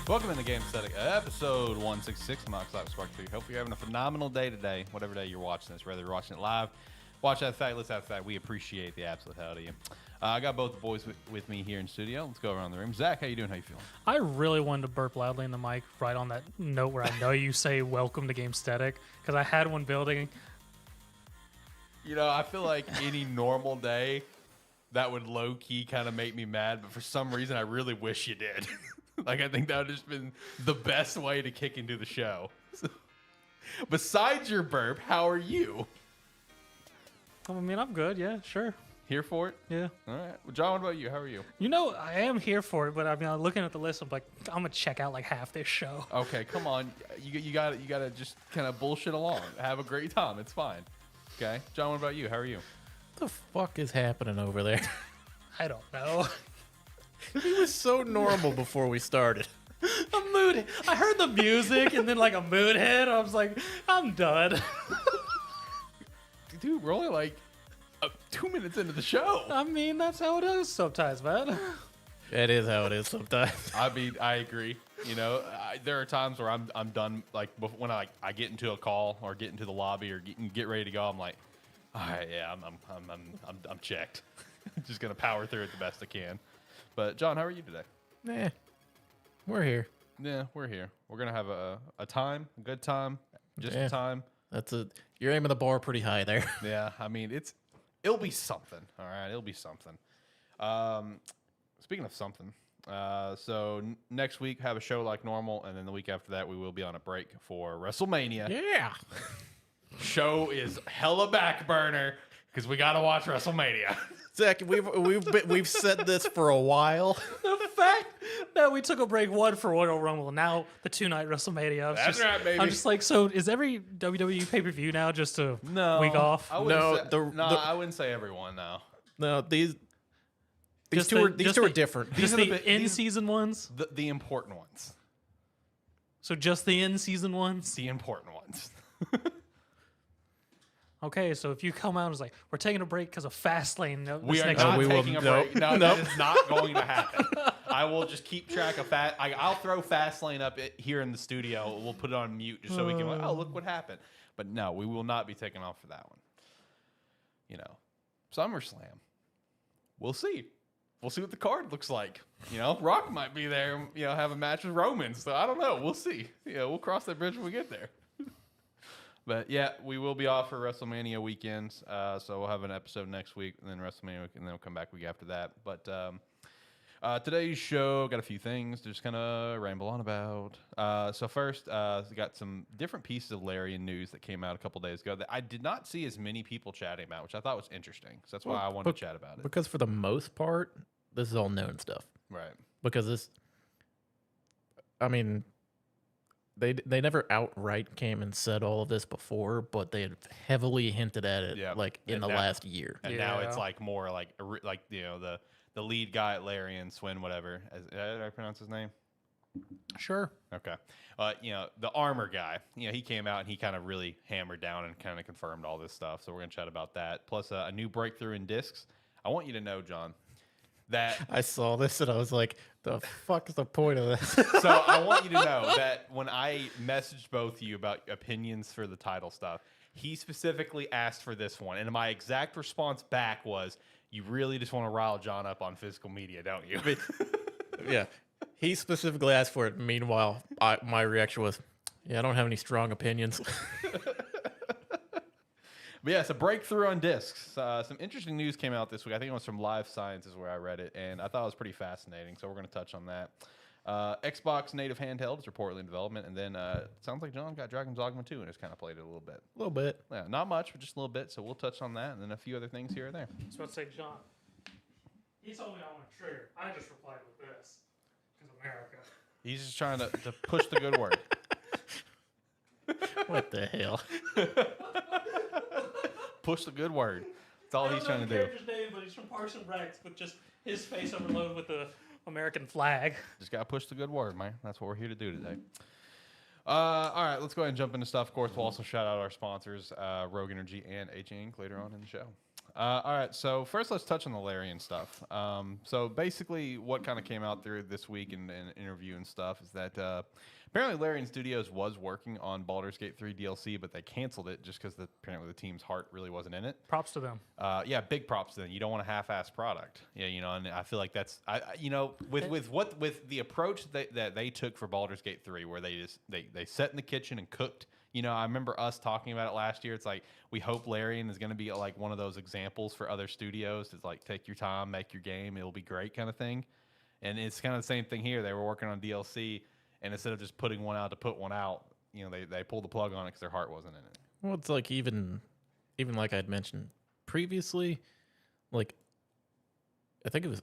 Welcome into Gamesthetic, episode 166. I'm Alex Spark 3. Hope you're having a phenomenal day today, whatever day you're watching this, whether you're watching it live, watch that fact, let's have fact. We appreciate the absolute hell out of you. I got both the boys with me here in studio. Let's go around the room. Zach, how you doing? How you feeling? I really wanted to burp loudly in the mic right on that note where I know you say welcome to Gamesthetic, because I had one building. You know, I feel like any normal day that would low-key kind of make me mad, but for some reason I really wish you did. Like, I think that would have just been the best way to kick into the show. Besides your burp, how are you? I mean, I'm good. Yeah, sure. Here for it? Yeah. All right. Well, John, what about you? How are you? You know, I am here for it, but I mean, I'm looking at the list. I'm like, I'm gonna check out like half this show. Okay, come on. You got to just kind of bullshit along. Have a great time. It's fine. Okay, John, what about you? How are you? What the fuck is happening over there? I don't know. He was so normal before we started. I'm moody. I heard the music and then like a mood hit. I was like, I'm done. Dude, we're only like 2 minutes into the show. I mean, that's how it is sometimes, man. That is how it is sometimes. I mean, I agree. You know, there are times where I'm done. Like when I get into a call or get into the lobby or get ready to go, I'm like, all right, yeah, I'm checked. Just gonna power through it the best I can. But John, how are you today? Nah, we're here. Yeah, we're here. We're gonna have a good time, just Yeah. a time. You're aiming the bar pretty high there. Yeah, I mean it'll be something. All right, it'll be something. Speaking of something, so next week have a show like normal, and then the week after that we will be on a break for WrestleMania. Yeah. Show is hella back burner because we gotta watch WrestleMania. Zach, we've said this for a while. The fact that we took a break one for Royal Rumble, now the 2-night WrestleMania. That's right, baby. I'm just like, so is every WWE pay-per-view now just a week off? I wouldn't say everyone. No, these Just two the- are different. Just are the the in-season ones? The important ones. So just the in-season ones? The important ones. Okay, so if you come out and it's like, we're taking a break because of Fastlane. We this are next not week. taking a break. No, Nope. that is not going to happen. I will just keep track of I'll throw Fastlane up here in the studio. We'll put it on mute just so we can like, oh, look what happened. But no, we will not be taking off for that one. You know, SummerSlam. We'll see. We'll see what the card looks like. You know, Rock might be there, you know, have a match with Roman. So I don't know. We'll see. You know, we'll cross that bridge when we get there. But yeah, we will be off for WrestleMania weekends. So we'll have an episode next week, and then WrestleMania week, and then we'll come back week after that. But today's show got a few things to just kind of ramble on about. So first, we got some different pieces of Larian news that came out a couple days ago that I did not see as many people chatting about, which I thought was interesting. So that's why I wanted to chat about it. Because for the most part, this is all known stuff. Right. Because I mean, they never outright came and said all of this before, but they had heavily hinted at it in the last year. And now it's like more like you know the lead guy at Larian, Swin, whatever. Did I pronounce his name? Sure. Okay. You know, the armor guy, you know, he came out and he kind of really hammered down and kind of confirmed all this stuff. So we're going to chat about that. Plus a new breakthrough in discs. I want you to know, John, that I saw this and I was like, the fuck is the point of this? so I want you to know that when I messaged both of you about opinions for the title stuff, he specifically asked for this one. And my exact response back was, you really just want to rile John up on physical media, don't you? Yeah. He specifically asked for it. Meanwhile, my reaction was, yeah, I don't have any strong opinions. But yeah, it's a breakthrough on discs. Some interesting news came out this week. I think it was from Live Sciences where I read it, and I thought it was pretty fascinating. So we're going to touch on that. Xbox native handheld is reportedly in development, and then it sounds like John got Dragon's Dogma 2 and has kind of played it a little bit. A little bit. Yeah, not much, but just a little bit. So we'll touch on that, and then a few other things here or there. So I'd say, John, he told me I want a trigger. I just replied with this. Because America. He's just trying to push the good word. What the hell? Push the good word. That's all he's trying to do. I don't know the character's name, but he's from Parks and Recs, with just his face overloaded with the American flag. Just got to push the good word, man. That's what we're here to do today. All right, let's go ahead and jump into stuff. Of course, we'll also shout out our sponsors, Rogue Energy and H Inc. later on in the show. All right. So first, let's touch on the Larian stuff. So basically, what kind of came out through this week in an interview and stuff is that apparently Larian Studios was working on Baldur's Gate 3 DLC, but they canceled it just because apparently the team's heart really wasn't in it. Props to them. Yeah, big props to them. You don't want a half-ass product. Yeah, and I feel like that's with the approach that they took for Baldur's Gate 3, where they sat in the kitchen and cooked. I remember us talking about it last year. It's like, we hope Larian is going to be like one of those examples for other studios. It's like, take your time, make your game, it'll be great kind of thing. And it's kind of the same thing here. They were working on DLC, and instead of just putting one out to put one out, they pulled the plug on it because their heart wasn't in it. Well, it's like even like I'd mentioned previously, like I think it was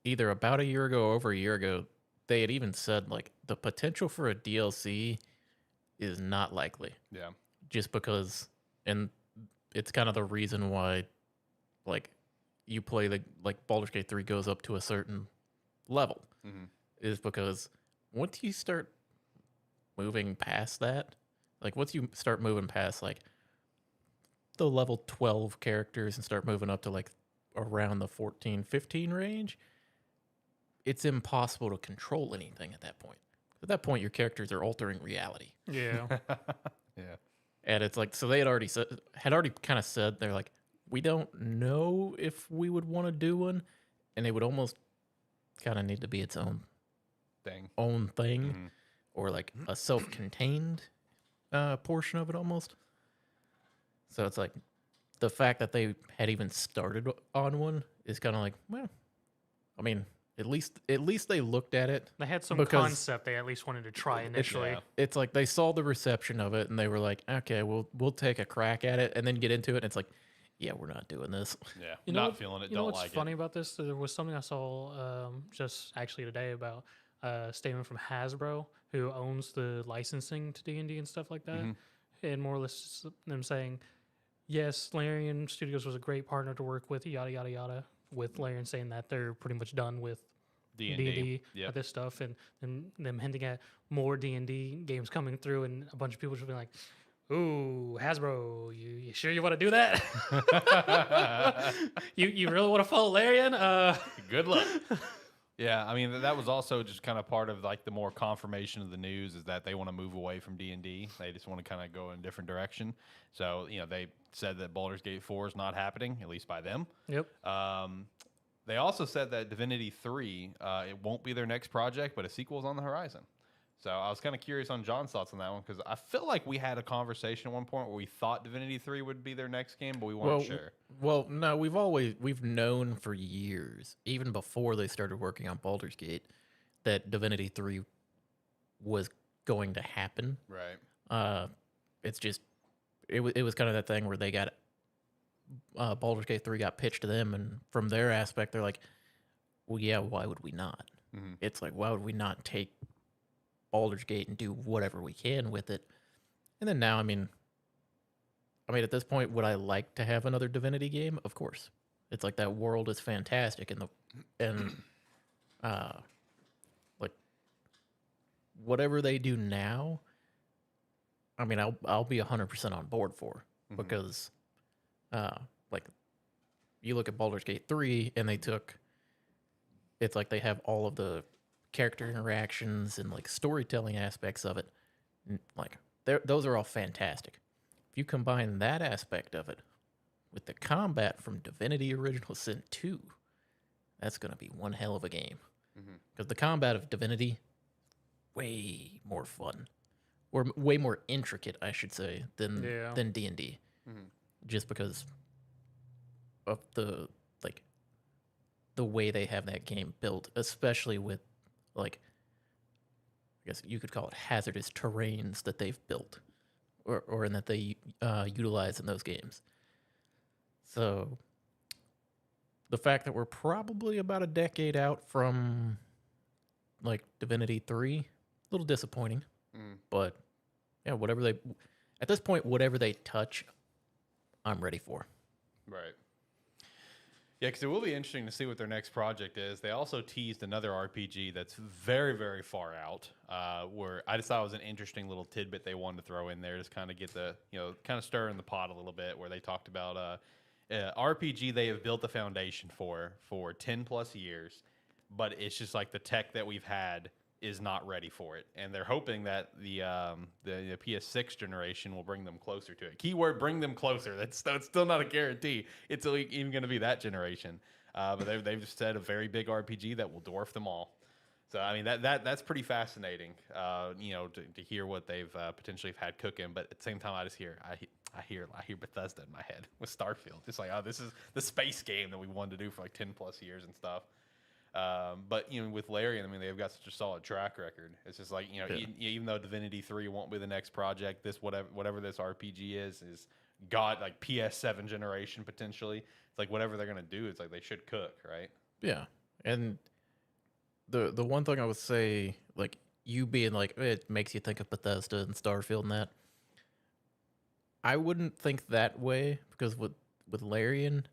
either about a year ago or over a year ago, they had even said like the potential for a DLC is not likely. Yeah. Just because, and it's kind of the reason why, like, you play Baldur's Gate 3 goes up to a certain level, is because once you start moving past that, like, once you start moving past, like, the level 12 characters and start moving up to, like, around the 14, 15 range, it's impossible to control anything at that point. At that point, your characters are altering reality. Yeah. Yeah. And it's like, so they had already kind of said, they're like, we don't know if we would want to do one, and it would almost kind of need to be its own thing, or like a self-contained portion of it almost. So it's like, the fact that they had even started on one is kind of like, well, I mean, at least they looked at it. They had some concept they at least wanted to try initially. It's like they saw the reception of it and they were like, okay, we'll take a crack at it and then get into it. And it's like, yeah, we're not doing this. Yeah, not feeling it. You know what's funny about this? There was something I saw just actually today about a statement from Hasbro, who owns the licensing to D&D and stuff like that, and more or less them saying, yes, Larian Studios was a great partner to work with, yada yada yada. With Larian saying that they're pretty much done with D&D at this stuff, and them hinting at more D&D games coming through, and a bunch of people just be like, "Ooh, Hasbro, you sure you want to do that? you really want to follow Larian? Good luck." Yeah, I mean, that was also just kind of part of like the more confirmation of the news, is that they want to move away from D&D. They just want to kind of go in a different direction. So, they said that Baldur's Gate 4 is not happening, at least by them. Yep. They also said that Divinity 3, it won't be their next project, but a sequel is on the horizon. So I was kind of curious on John's thoughts on that one, because I feel like we had a conversation at one point where we thought Divinity 3 would be their next game, but we weren't sure. Well, no, we've known for years, even before they started working on Baldur's Gate, that Divinity 3 was going to happen. Right. It's just, it was kind of that thing where they got, Baldur's Gate 3 got pitched to them, and from their aspect, they're like, well, yeah, why would we not? It's like, why would we not take Baldur's Gate and do whatever we can with it? And then now, I mean, at this point, would I like to have another Divinity game? Of course. It's like, that world is fantastic, and like, whatever they do now, I mean, I'll be 100% on board for, because like, you look at Baldur's Gate 3 and it's like they have all of the character interactions and like storytelling aspects of it. Like, those are all fantastic. If you combine that aspect of it with the combat from Divinity Original Sin 2, that's going to be one hell of a game. Because the combat of Divinity, way more fun, or way more intricate, I should say, than D&D. Just because of the way they have that game built, especially with, like, I guess you could call it hazardous terrains that they've built, or in that they utilize in those games. So the fact that we're probably about a decade out from, like, Divinity 3, a little disappointing. But yeah, at this point, whatever they touch, I'm ready for. Right. Yeah, because it will be interesting to see what their next project is. They also teased another RPG that's very, very far out, where I just thought it was an interesting little tidbit they wanted to throw in there, just kind of get the, kind of stir in the pot a little bit, where they talked about RPG they have built the foundation for 10 plus years, but it's just like the tech that we've had is not ready for it, and they're hoping that the PS6 generation will bring them closer to it. Keyword: bring them closer. That's still not a guarantee. It's even going to be that generation, but they've just said a very big RPG that will dwarf them all. So I mean that's pretty fascinating, to hear what they've potentially had cooking. But at the same time, I hear Bethesda in my head with Starfield. It's like, oh, this is the space game that we wanted to do for like 10 plus years and stuff. But with Larian, I mean, they've got such a solid track record. It's just like even though Divinity 3 won't be the next project, this whatever this RPG is God, like PS7 generation potentially. It's like whatever they're gonna do, it's like they should cook, right? Yeah, and the one thing I would say, like you being like, it makes you think of Bethesda and Starfield and that. I wouldn't think that way, because with Larian,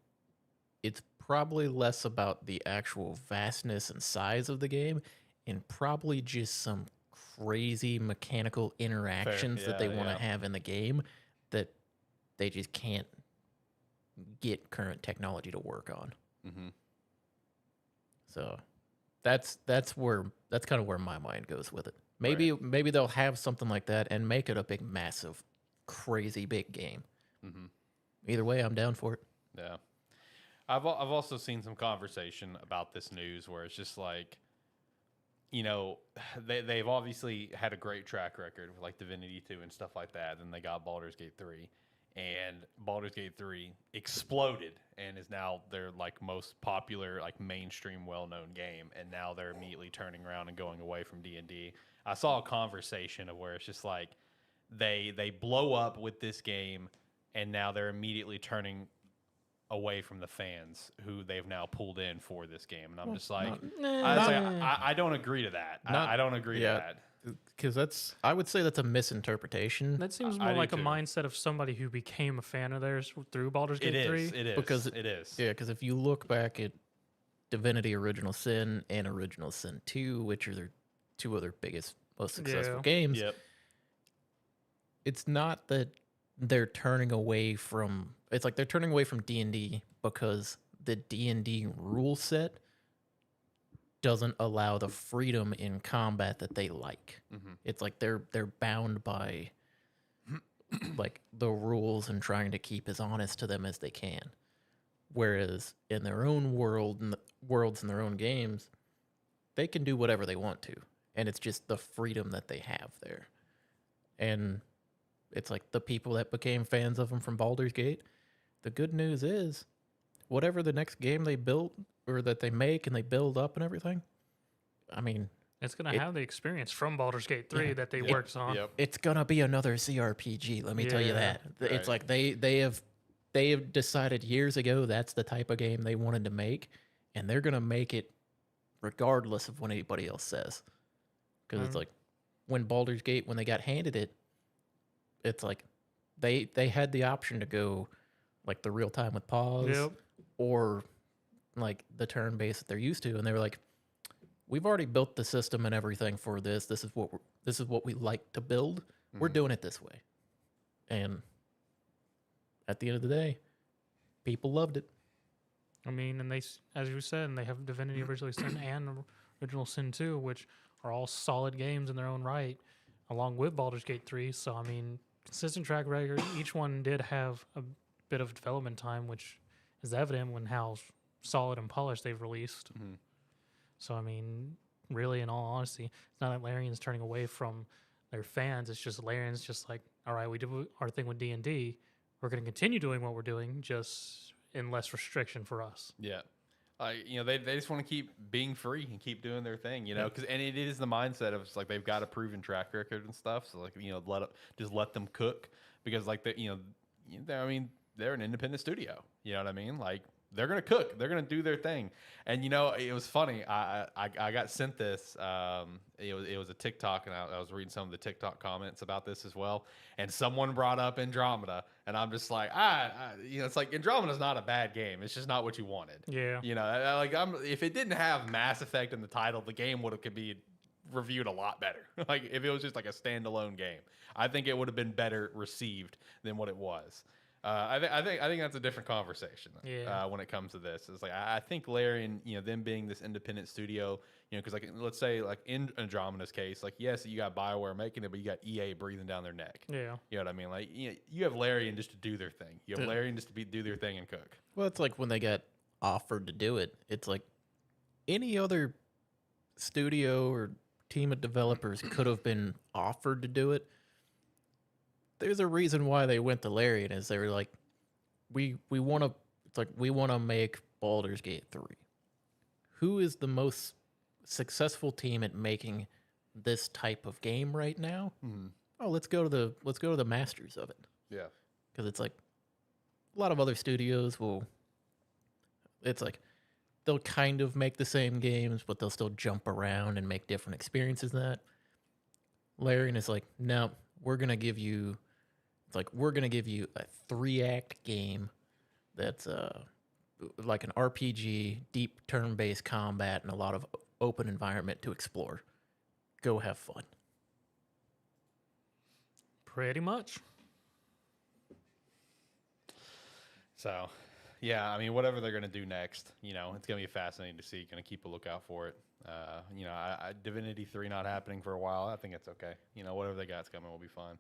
it's probably less about the actual vastness and size of the game, and probably just some crazy mechanical interactions that they want to have in the game that they just can't get current technology to work on. Mm-hmm. So that's kind of where my mind goes with it. Maybe they'll have something like that and make it a big, massive, crazy big game. Mm-hmm. Either way, I'm down for it. Yeah. I've also seen some conversation about this news where it's just like, they've obviously had a great track record with like Divinity 2 and stuff like that. Then they got Baldur's Gate 3, and Baldur's Gate 3 exploded and is now their like most popular, like mainstream, well-known game. And now they're immediately turning around and going away from D&D. I saw a conversation of where it's just like they blow up with this game, and now they're immediately turning away from the fans who they've now pulled in for this game. And I'm just like, I don't agree to that. I don't agree to that. Because I would say that's a misinterpretation. That seems more like a mindset of somebody who became a fan of theirs through Baldur's Gate 3. It is. Because it is. Yeah, because if you look back at Divinity Original Sin and Original Sin 2, which are their two other biggest, most successful games, it's not that they're turning away from... It's like they're turning away from D&D because the D&D rule set doesn't allow the freedom in combat that they like. Mm-hmm. It's like they're bound by like the rules and trying to keep as honest to them as they can. Whereas in their own worlds in their own games, they can do whatever they want to, and it's just the freedom that they have there. And it's like the people that became fans of them from Baldur's Gate. The good news is, whatever the next game they build or that they make and they build up and everything, I mean, it's gonna have the experience from Baldur's Gate 3 that they worked on. Yep. It's gonna be another CRPG. Let me tell you that. Right. It's like they have decided years ago that's the type of game they wanted to make, and they're gonna make it regardless of what anybody else says. Because it's like when Baldur's Gate, when they got handed it, it's like they had the option to go like the real time with pause or like the turn based that they're used to, and they were like, we've already built the system and everything for this. This is what we like to build. Mm-hmm. We're doing it this way. And at the end of the day, people loved it. I mean, and they, as you said, and they have Divinity Original Sin and Original Sin 2, which are all solid games in their own right, along with Baldur's Gate 3. So, I mean, consistent track record. Each one did have a bit of development time, which is evident when how solid and polished they've released. Mm-hmm. So, I mean, really, in all honesty, it's not that Larian's turning away from their fans. It's just Larian's just like, all right, we do our thing with D&D. We're going to continue doing what we're doing, just in less restriction for us. Yeah. They just want to keep being free and keep doing their thing, because and it is the mindset of it's like they've got a proven track record and stuff. So like, let them cook, because like they're an independent studio. You know what I mean? Like, they're gonna cook. They're gonna do their thing. And it was funny. I got sent this. It was a TikTok, and I was reading some of the TikTok comments about this as well. And someone brought up Andromeda, and I'm just like, it's like Andromeda's not a bad game. It's just not what you wanted. Yeah. If it didn't have Mass Effect in the title, the game could be reviewed a lot better. Like if it was just like a standalone game, I think it would have been better received than what it was. I think that's a different conversation. Yeah. When it comes to this, it's like I think Larian, them being this independent studio, because like let's say like in Andromeda's case, like yes, you got BioWare making it, but you got EA breathing down their neck. Yeah. You know what I mean? Like you have Larian just to do their thing. You have Yeah. Larian just to do their thing and cook. Well, it's like when they got offered to do it. It's like any other studio or team of developers could have been offered to do it. There's a reason why they went to Larian is they were like, we want to. It's like we want to make Baldur's Gate 3. Who is the most successful team at making this type of game right now? Mm-hmm. Oh, let's go to the masters of it. Yeah. Because it's like a lot of other studios will. It's like they'll kind of make the same games, but they'll still jump around and make different experiences than that. Larian is like, no, we're gonna give you. It's like we're gonna give you a 3-act game that's like an RPG, deep turn-based combat, and a lot of open environment to explore. Go have fun. Pretty much. So, yeah, I mean, whatever they're gonna do next, it's gonna be fascinating to see. Gonna keep a lookout for it. Divinity 3 not happening for a while. I think it's okay. Whatever they got's coming will be fine.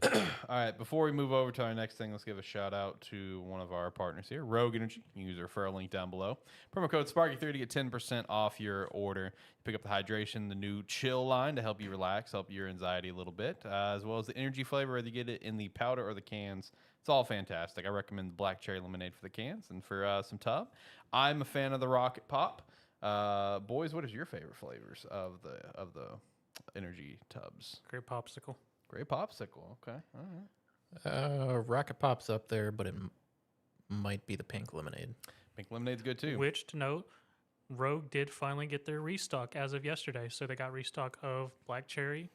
All right, before we move over to our next thing, let's give a shout out to one of our partners here, Rogue Energy. You can use the referral link down below. Promo code Sparky30 to get 10% off your order. Pick up the hydration, the new chill line to help you relax, help your anxiety a little bit, as well as the energy flavor, whether you get it in the powder or the cans. It's all fantastic. I recommend the black cherry lemonade for the cans and for some tub. I'm a fan of the Rocket Pop. Boys, what is your favorite flavors of the energy tubs? Great popsicle. Great popsicle. Okay. All right. Rocket Pop's up there, but it might be the pink lemonade. Pink lemonade's good too. Which, to note, Rogue did finally get their restock as of yesterday. So they got restock of black cherry,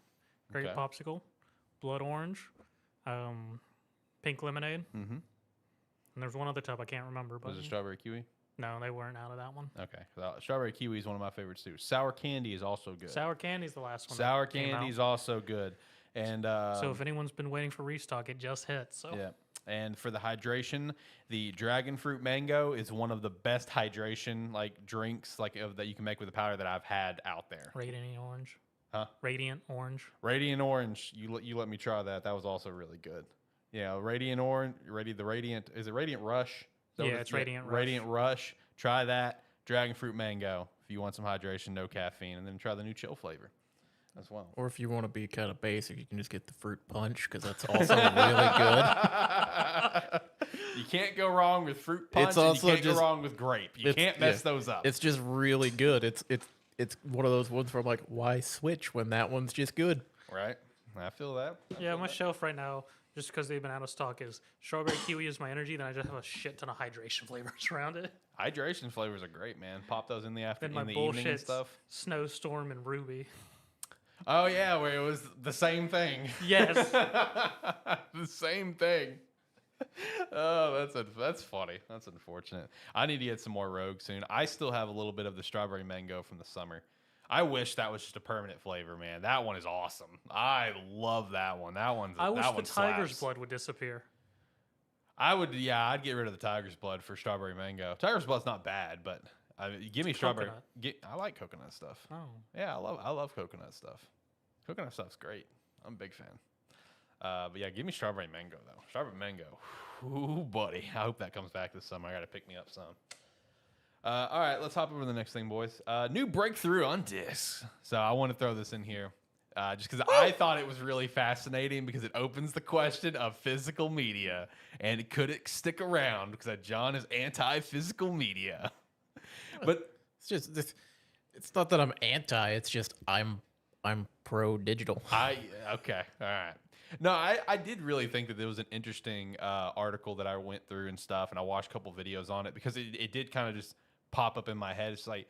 grape Okay. popsicle, blood orange, pink lemonade, Mm-hmm. and there's one other tub I can't remember. But Was it strawberry kiwi? no, they weren't out of that one. Okay. Strawberry kiwi is one of my favorites too. Sour candy is also good. Sour candy's the last one. Sour that came candy out. is also good. And So if anyone's been waiting for restock, it just hit. So yeah. And for the hydration, the dragon fruit mango is one of the best hydration drinks that you can make with the powder that I've had out there. Radiant orange. Huh? Radiant orange. Radiant orange. You let me try that. That was also really good. Yeah, Radiant orange. Is it Radiant Rush? Is that Yeah, what it's Radiant Rush. Radiant Rush. Try that. Dragon fruit mango. If you want some hydration, no caffeine, and then try the new chill flavor as well. Or if you want to be kind of basic, you can just get the fruit punch because that's also really good. You can't go wrong with fruit punch. It's and also you can't just- go wrong with grape. You can't mess those up. It's just really good. It's one of those ones where I'm like, why switch when that one's just good? Right? I feel that. Yeah, my shelf right now, just because they've been out of stock, is strawberry kiwi is my energy. Then I just have a shit ton of hydration flavors around it. Hydration flavors are great, man. Pop those in the Then afternoon, my in the evening and bullshit stuff. snowstorm and ruby. Oh yeah, where it was the same thing. Yes. The same thing. Oh, that's funny. That's unfortunate. I need to get some more Rogue soon. I still have a little bit of the strawberry mango from the summer. I wish that was just a permanent flavor, man. That one is awesome. I love that one. I wish that the one tiger's slaps. blood would disappear. I'd get rid of the tiger's blood for strawberry mango. Tiger's blood's not bad, but give me strawberry. coconut. I like coconut stuff. Oh. Yeah, I love coconut stuff. Coconut stuff's great. I'm a big fan. But yeah, give me strawberry mango though. Strawberry mango. Ooh, buddy. I hope that comes back this summer. I got to pick me up some. All right, let's hop over to the next thing, boys. New breakthrough on discs. So I want to throw this in here just because I thought it was really fascinating because it opens the question of physical media. And could it stick around? Because John is anti-physical media. But It's not that I'm anti. It's just I'm pro digital. Okay, all right. No, I did really think that there was an interesting article that I went through and stuff, and I watched a couple videos on it because it did kind of just pop up in my head. It's like,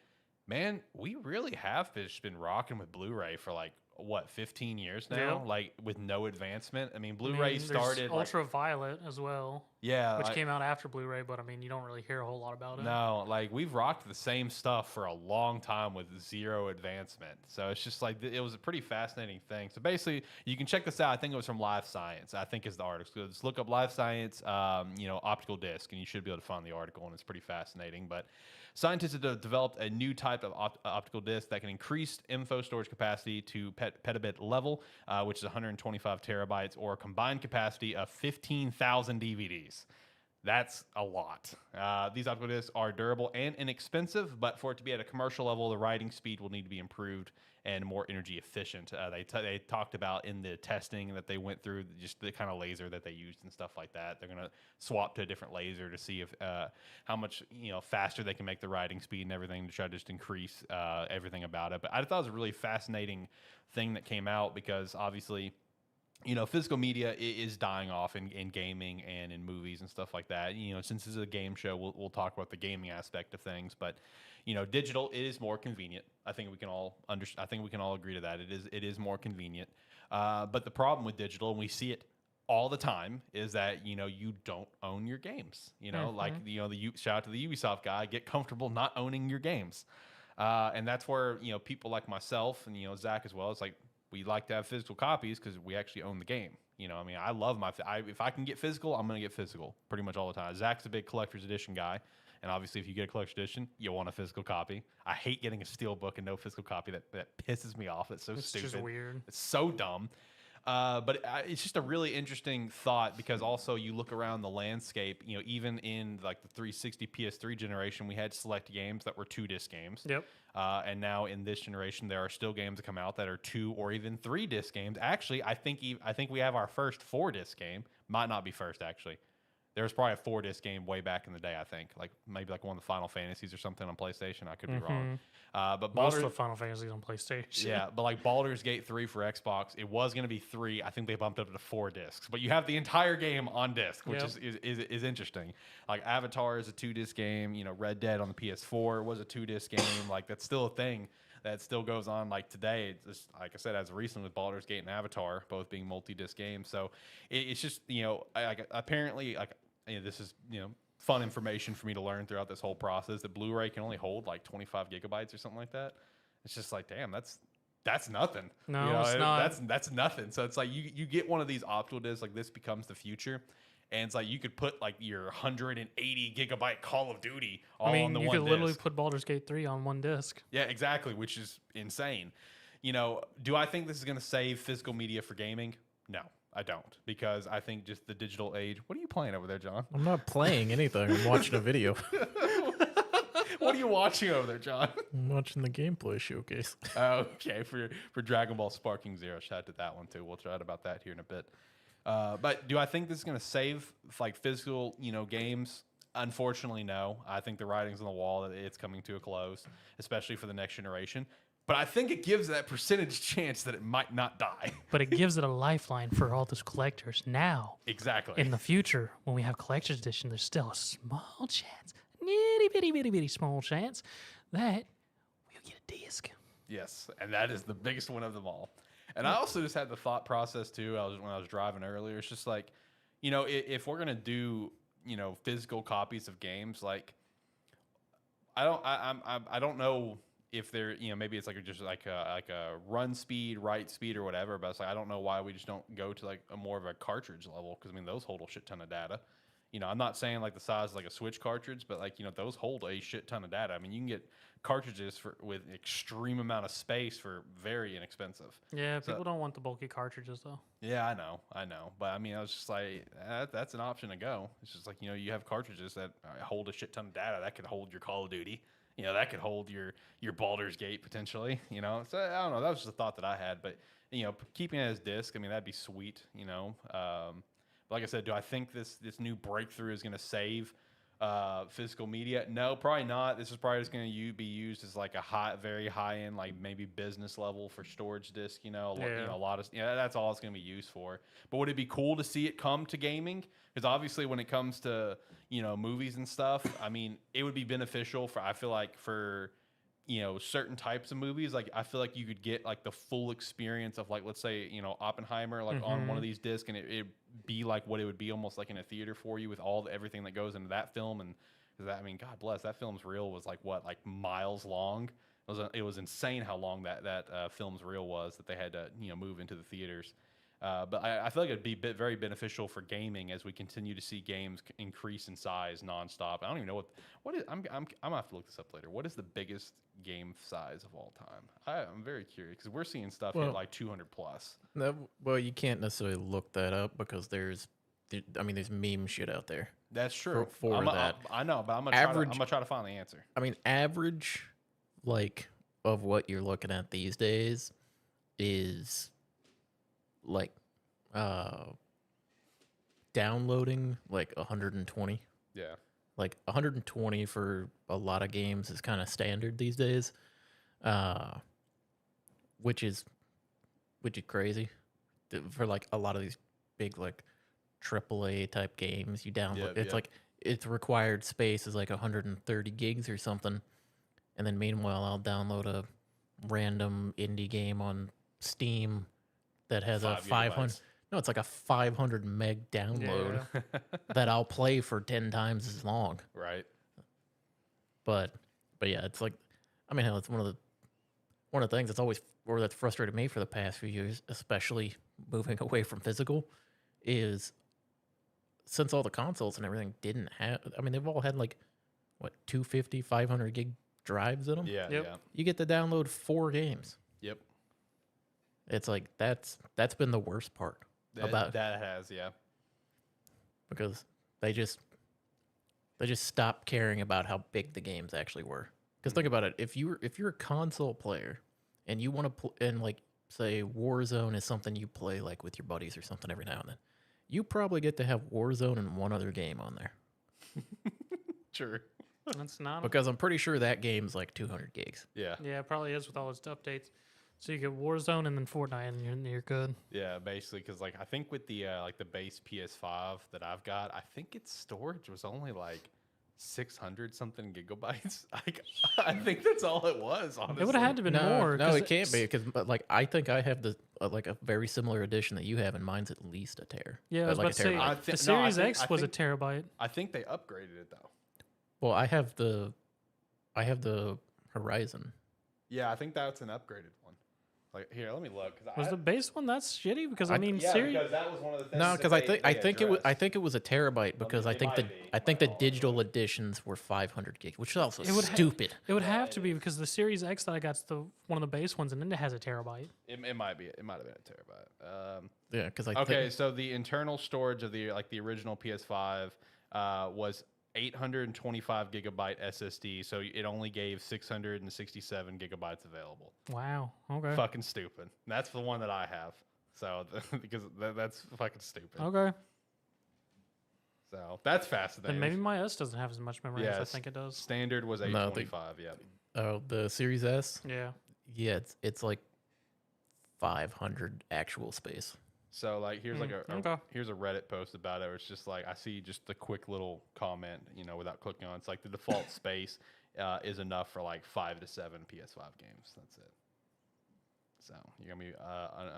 man, we really have just been rocking with Blu-ray for like what 15 years now, Yep. like with no advancement. I mean, I Blu-ray mean, there's started like, Ultraviolet as well, yeah, which like, came out after Blu-ray, but I mean, you don't really hear a whole lot about it. no, like we've rocked the same stuff for a long time with zero advancement. So it's just like it was a pretty fascinating thing. So basically, you can check this out. I think it was from Live Science. I think is the article. So just look up Live Science, optical disc, and you should be able to find the article, and it's pretty fascinating. But scientists have developed a new type of optical disc that can increase info storage capacity to petabit level, which is 125 terabytes, or a combined capacity of 15,000 DVDs. That's a lot. These optical discs are durable and inexpensive, but for it to be at a commercial level, the writing speed will need to be improved and more energy efficient. They talked about in the testing that they went through, just the kind of laser that they used and stuff like that. They're going to swap to a different laser to see if how much faster they can make the writing speed and everything to try to just increase everything about it. But I thought it was a really fascinating thing that came out because obviously, physical media is dying off in gaming and in movies and stuff like that. Since this is a game show, we'll talk about the gaming aspect of things. But digital, it is more convenient. I think we can all agree to that. It is more convenient. But the problem with digital, and we see it all the time, is that you don't own your games. Shout out to the Ubisoft guy. Get comfortable not owning your games, and that's where people like myself and Zach as well. It's like, we like to have physical copies because we actually own the game. I love if I can get physical, I'm going to get physical pretty much all the time. Zach's a big collector's edition guy. And obviously, if you get a collector's edition, you want a physical copy. I hate getting a steel book and no physical copy. That pisses me off. It's so stupid. It's just weird. It's so dumb. But it's just a really interesting thought because also you look around the landscape, even in like the 360 PS3 generation, we had select games that were 2-disc games. Yep. And now in this generation, there are still games that come out that are 2 or even 3-disc games. Actually, I think we have our first 4-disc game. Might not be first, actually. There was probably a 4-disc game way back in the day, I think. Maybe one of the Final Fantasies or something on PlayStation. I could be wrong. But Most of the Final Fantasies on PlayStation. Yeah, but like Baldur's Gate 3 for Xbox, it was going to be 3. I think they bumped up to 4 discs. But you have the entire game on disc, which is interesting. Like Avatar is a 2-disc game. Red Dead on the PS4 was a 2-disc game. Like that's still a thing that still goes on like today. It's just, like I said, as recently with Baldur's Gate and Avatar, both being multi-disc games. So it's just, apparently, this is, fun information for me to learn throughout this whole process that Blu-ray can only hold like 25 gigabytes or something like that. It's just like, damn, that's nothing. No, it's not. That's nothing. So it's like you get one of these optical discs, like this becomes the future. And it's like you could put like your 180 gigabyte Call of Duty all on the one disc. You could literally put Baldur's Gate 3 on one disc. Yeah, exactly, which is insane. Do I think this is going to save physical media for gaming? No, I don't, because I think just the digital age. What are you playing over there, John? I'm not playing anything. I'm watching a video. What are you watching over there, John? I'm watching the gameplay showcase. Okay, for Dragon Ball Sparking Zero. Shout out to that one too. We'll chat about that here in a bit. But do I think this is going to save like physical, games? Unfortunately, no. I think the writing's on the wall that it's coming to a close, especially for the next generation. But I think it gives that percentage chance that it might not die. But it gives it a lifeline for all those collectors now. Exactly. In the future, when we have collector's edition, there's still a small chance, bitty small chance, that we'll get a disc. Yes, and that is the biggest one of them all. And I also just had the thought process too. When I was driving earlier, it's just like, if we're gonna do, physical copies of games, like, I don't know if they're, maybe it's like just like a run speed, write speed, or whatever. But it's like I don't know why we just don't go to like a more of a cartridge level, because those hold a shit ton of data. I'm not saying like the size of like a Switch cartridge, but like those hold a shit ton of data. You can get cartridges with extreme amount of space for very inexpensive. Yeah, people don't want the bulky cartridges though. Yeah, I know. But I was just like, that's an option to go. It's just like, you have cartridges that hold a shit ton of data that could hold your Call of Duty. That could hold your Baldur's Gate potentially. So I don't know. That was just a thought that I had. But keeping it as disc, that'd be sweet. Like I said, do I think this new breakthrough is going to save physical media? No, probably not. This is probably just going to be used as like a very high end, like maybe business level for storage disc. A lot of that's all it's going to be used for. But would it be cool to see it come to gaming? Because obviously, when it comes to movies and stuff, it would be beneficial for certain types of movies, like I feel like you could get like the full experience of like, let's say, Oppenheimer, like on one of these discs, and it'd be like what it would be almost like in a theater for you with everything that goes into that film. And that, I mean, God bless, that film's reel was like miles long. It was insane how long that film's reel was that they had to move into the theaters. But I feel like it'd be very beneficial for gaming as we continue to see games increase in size nonstop. I don't even know what is. I'm gonna have to look this up later. What is the biggest game size of all time? I'm very curious because we're seeing stuff hit like 200 plus. Well, you can't necessarily look that up because there's meme shit out there. That's true. For that, I know, but I'm gonna try to find the answer. I mean, average like of what you're looking at these days is like downloading like 120. Yeah. Like 120 for a lot of games is kind of standard these days. Which is crazy. For like a lot of these big like AAA type games you download. It's like its required space is like 130 gigs or something. And then meanwhile I'll download a random indie game on Steam that has a 500. No, it's like a 500 meg download that I'll play for 10 times as long. Right. But yeah, it's like, I mean, hell, it's one of the things that's frustrated me for the past few years, especially moving away from physical, is since all the consoles and everything didn't have, I mean, they've all had like, what, 250, 500 gig drives in them? Yeah, Yep. yeah. You get to download 4 games. Yep. It's like, that's been the worst part. That has, yeah. Because they just stopped caring about how big the games actually were. Because think about it, if you're a console player and you want to and like say Warzone is something you play like with your buddies or something every now and then, you probably get to have Warzone and one other game on there. True. That's not Because I'm pretty sure that game's like 200 gigs. Yeah. Yeah, it probably is with all its updates. So you get Warzone and then Fortnite, and you're good. Yeah, basically, because like I think with the like the base PS5 that I've got, I think its storage was only like 600 something gigabytes. Like I think that's all it was. Honestly, It would have had to have been more. No, 'cause it can't be because like I think I have the like a very similar edition that you have, and mine's at least a tear. Yeah, I was like about to say, terabyte. the Series X was a terabyte. I think they upgraded it though. Well, I have the Horizon. Yeah, I think that's an upgraded one. Like here, let me look. Was the base one that's shitty? Because I mean, yeah, Series. because that was one of the things. No, because I think it it was a terabyte because I think the digital editions were 500 gig, which is also stupid. It would have to be because the Series X that I got's one of the base ones, and then it has a terabyte. It might be. It might have been a terabyte. Yeah, because Okay, so the internal storage of the original PS5 was 825 gigabyte SSD, so it only gave 667 gigabytes available. Wow. Okay. Fucking stupid. That's the one that I have. So because that's fucking stupid. Okay. So that's fascinating. Then maybe my S doesn't have as much memory as I think it does. Standard was 825. Yeah. Oh, the Series S. Yeah. Yeah, it's like 500 actual space. So like here's like okay. here's a Reddit post about it where it's just like I see just the quick little comment, without clicking on it. It's like the default space is enough for like 5 to 7 PS5 games. That's it. So you're gonna be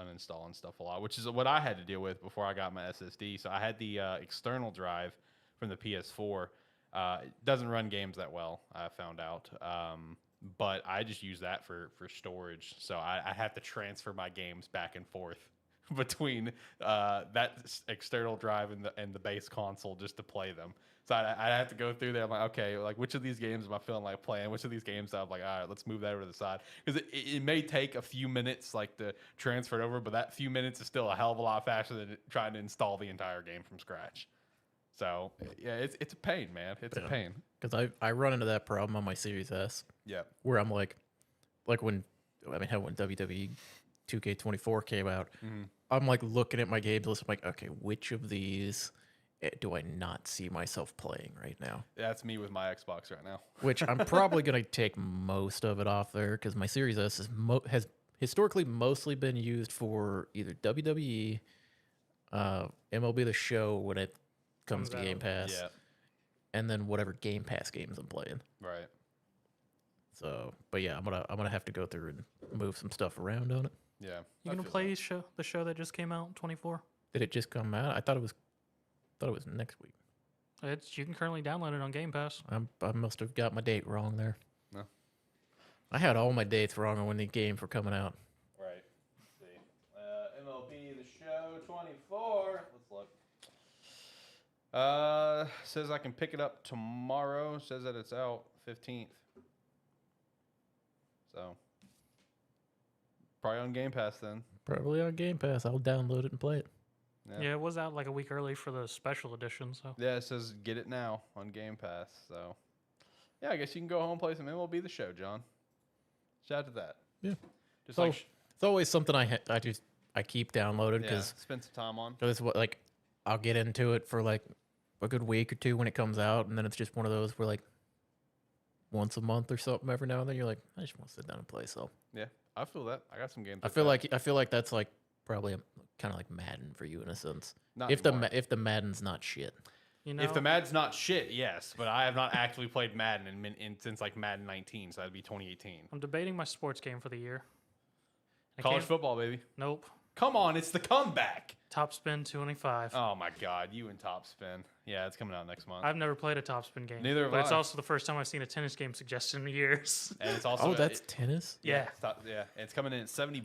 uninstalling stuff a lot, which is what I had to deal with before I got my SSD. So I had the external drive from the PS4. It doesn't run games that well, I found out. But I just use that for storage. So I have to transfer my games back and forth between that external drive and the base console just to play them. So I have to go through there. I'm like, okay, like which of these games am I feeling like playing? Which of these games I'm like, all right, let's move that over to the side. Because it may take a few minutes like to transfer it over, but that few minutes is still a hell of a lot faster than trying to install the entire game from scratch. So yeah, it's a pain, man. It's a pain. Because I run into that problem on my Series S. Yeah. Where I'm like when WWE 2K24 came out, I'm like looking at my games list. I'm like, okay, which of these do I not see myself playing right now? That's me with my Xbox right now. Which I'm probably going to take most of it off there because my Series S has historically mostly been used for either WWE, MLB The Show when it comes to Game Pass, Yeah. and then whatever Game Pass games I'm playing. Right. So, but yeah, I'm gonna have to go through and move some stuff around on it. Yeah. You gonna play the show that just came out, 24? Did it just come out? I thought it was next week. You can currently download it on Game Pass. I must have got my date wrong there. No. I had all my dates wrong on when the games were coming out. Right. Let's see. MLB The Show 24. Let's look. Says I can pick it up tomorrow. Says that it's out 15th. So, probably on Game Pass then. Probably on Game Pass. I'll download it and play it. Yeah, it was out like a week early for the special edition. So Yeah, it says get it now on Game Pass. So, yeah, I guess you can go home and play some MLB The Show, John. Shout out to that. Yeah. Just So, like, it's always something I keep downloaded yeah, because spend some time on. it's what like I'll get into it for like a good week or two when it comes out, and then it's just one of those where like once a month or something every now and then you're like, I just want to sit down and play. So Yeah, I feel that. I got some games. I feel like that's like probably kind of like Madden for you in a sense. Not if anymore. the Madden's not shit. you know, If the Madden's not shit, yes, but I have not actively played Madden since like Madden 19, so that'd be 2018. I'm debating my sports game for the year. I College can't- football, baby. Nope. Come on, it's the comeback. Top Spin 25. Oh my God, you and Top Spin. Yeah, it's coming out next month. I've never played a Top Spin game. Neither have But it's I. also the first time I've seen a tennis game suggested in years. And it's also Oh, that's tennis. Yeah. yeah, it's coming in at $70.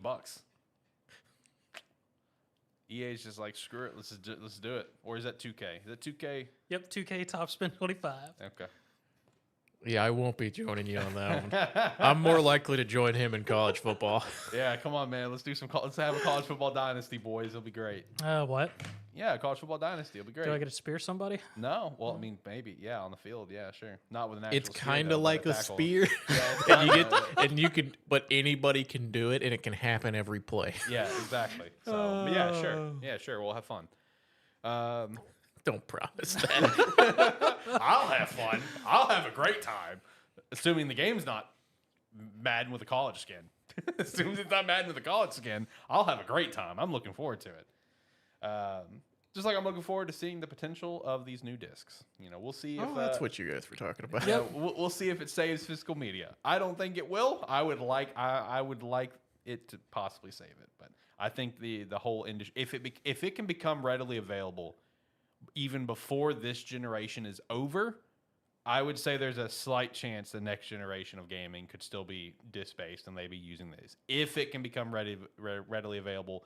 EA's just like screw it, let's do it. Or is that 2K? Is that 2K? Yep, 2K Top Spin 25. Okay. Yeah, I won't be joining you on that one. I'm more likely to join him in college football. Yeah, come on, man. Let's do let's have a college football dynasty, boys. It'll be great. What? Yeah, college football dynasty. It'll be great. Do I get to spear somebody? No, well, I mean, maybe, yeah, on the field, yeah, sure. Not with an actual. It's spear, kind though, of but like a tackle. spear, Yeah, and you get and you can, but anybody can do it, and it can happen every play. Yeah, exactly. So, but yeah, sure. We'll have fun. Don't promise that. I'll have fun. I'll have a great time, assuming the game's not Madden with a college skin. As soon as it's not Madden with a college skin, I'll have a great time. I'm looking forward to it. Just like I'm looking forward to seeing the potential of these new discs. You know, we'll see if That's what you guys were talking about. yeah, we'll see if it saves physical media. I don't think it will. I would like it to possibly save it, but I think the whole industry, if it can become readily available even before this generation is over, I would say there's a slight chance the next generation of gaming could still be disc-based and they be using these. If it can become readily available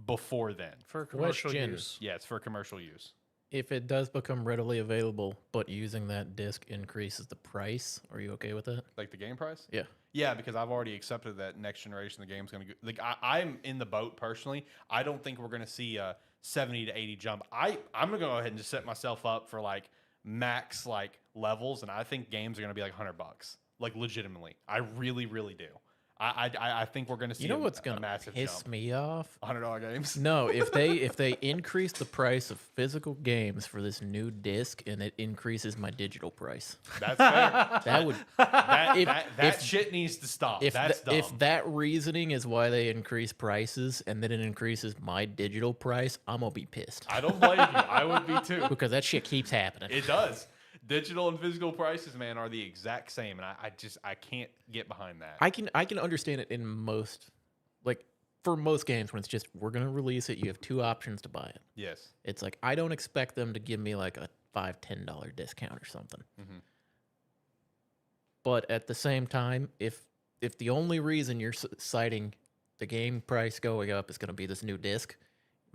before then. For commercial Question. use. Yeah, it's for commercial use. If it does become readily available, but using that disc increases the price, are you okay with that? Like the game price? Yeah. Yeah, because I've already accepted that next generation the game's going to go. Like I'm in the boat personally. I don't think we're going to see a 70 to 80 jump. I'm going to go ahead and just set myself up for like max like levels, and I think games are going to be like $100. Like legitimately, I really, really do. I think we're going to see. You know what's a gonna massive piss jump. me off? $100 games. No, if they increase the price of physical games for this new disc, and it increases my digital price, That's fair. that would that shit needs to stop. That's dumb. if that reasoning is why they increase prices, and then it increases my digital price, I'm gonna be pissed I don't blame you. I would be too. because that shit keeps happening. It does. Digital and physical prices, man, are the exact same, and I can't get behind that. I can understand it in most, like for most games when it's just we're gonna release it. You have two options to buy it. Yes. It's like I don't expect them to give me like a $5-10 discount or something. Mm-hmm. But at the same time, if the only reason you're citing the game price going up is going to be this new disc,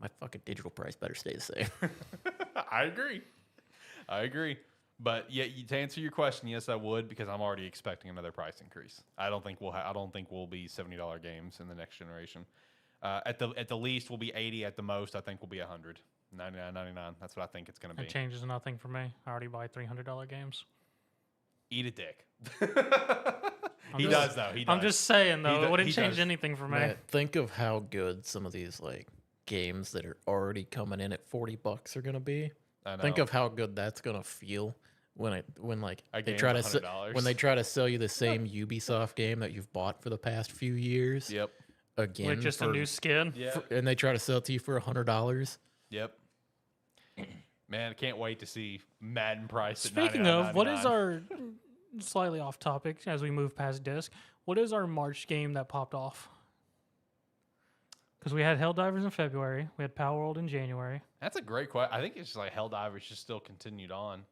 my fucking digital price better stay the same. I agree. But yeah, to answer your question, yes, I would, because I'm already expecting another price increase. I don't think we'll be $70 games in the next generation. At the least, we'll be 80. At the most, I think we'll be 100. 99.99. That's what I think it's going to be. It changes nothing for me. I already buy $300 games. Eat a dick. I'm He just- does though. He does. I'm just saying though, do- it wouldn't he change does. anything for me. Man, think of how good some of these like games that are already coming in at $40 are going to be. I know. Think of how good that's going to feel when A they game's try to $100. when they try to sell you the same Ubisoft game that you've bought for the past few years. Yep. Again, With just a for- new skin. Yeah. and they try to sell it to you for $100. Yep. Man, I can't wait to see Madden price. Speaking at of, what is $99.99. our slightly off topic as we move past disc. What is our March game that popped off? Because we had Helldivers in February, we had Power World in January. That's a great question. I think it's just like Helldivers just still continued on.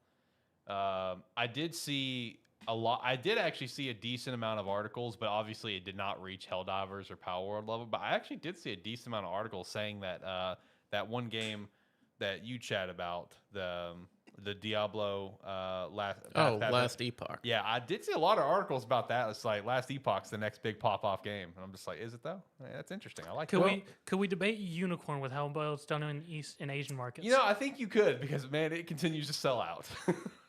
I did see a lot. I did actually see a decent amount of articles, but obviously it did not reach Helldivers or Power World level. But I actually did see a decent amount of articles saying that that one game that you chat about, the Diablo Last Epoch. Yeah, I did see a lot of articles about that. It's like Last Epoch's the next big pop-off game. And I'm just like, is it though? Yeah, that's interesting. I like it. Could we debate Unicorn with how well it's done in Asian markets? You know, I think you could because man, it continues to sell out.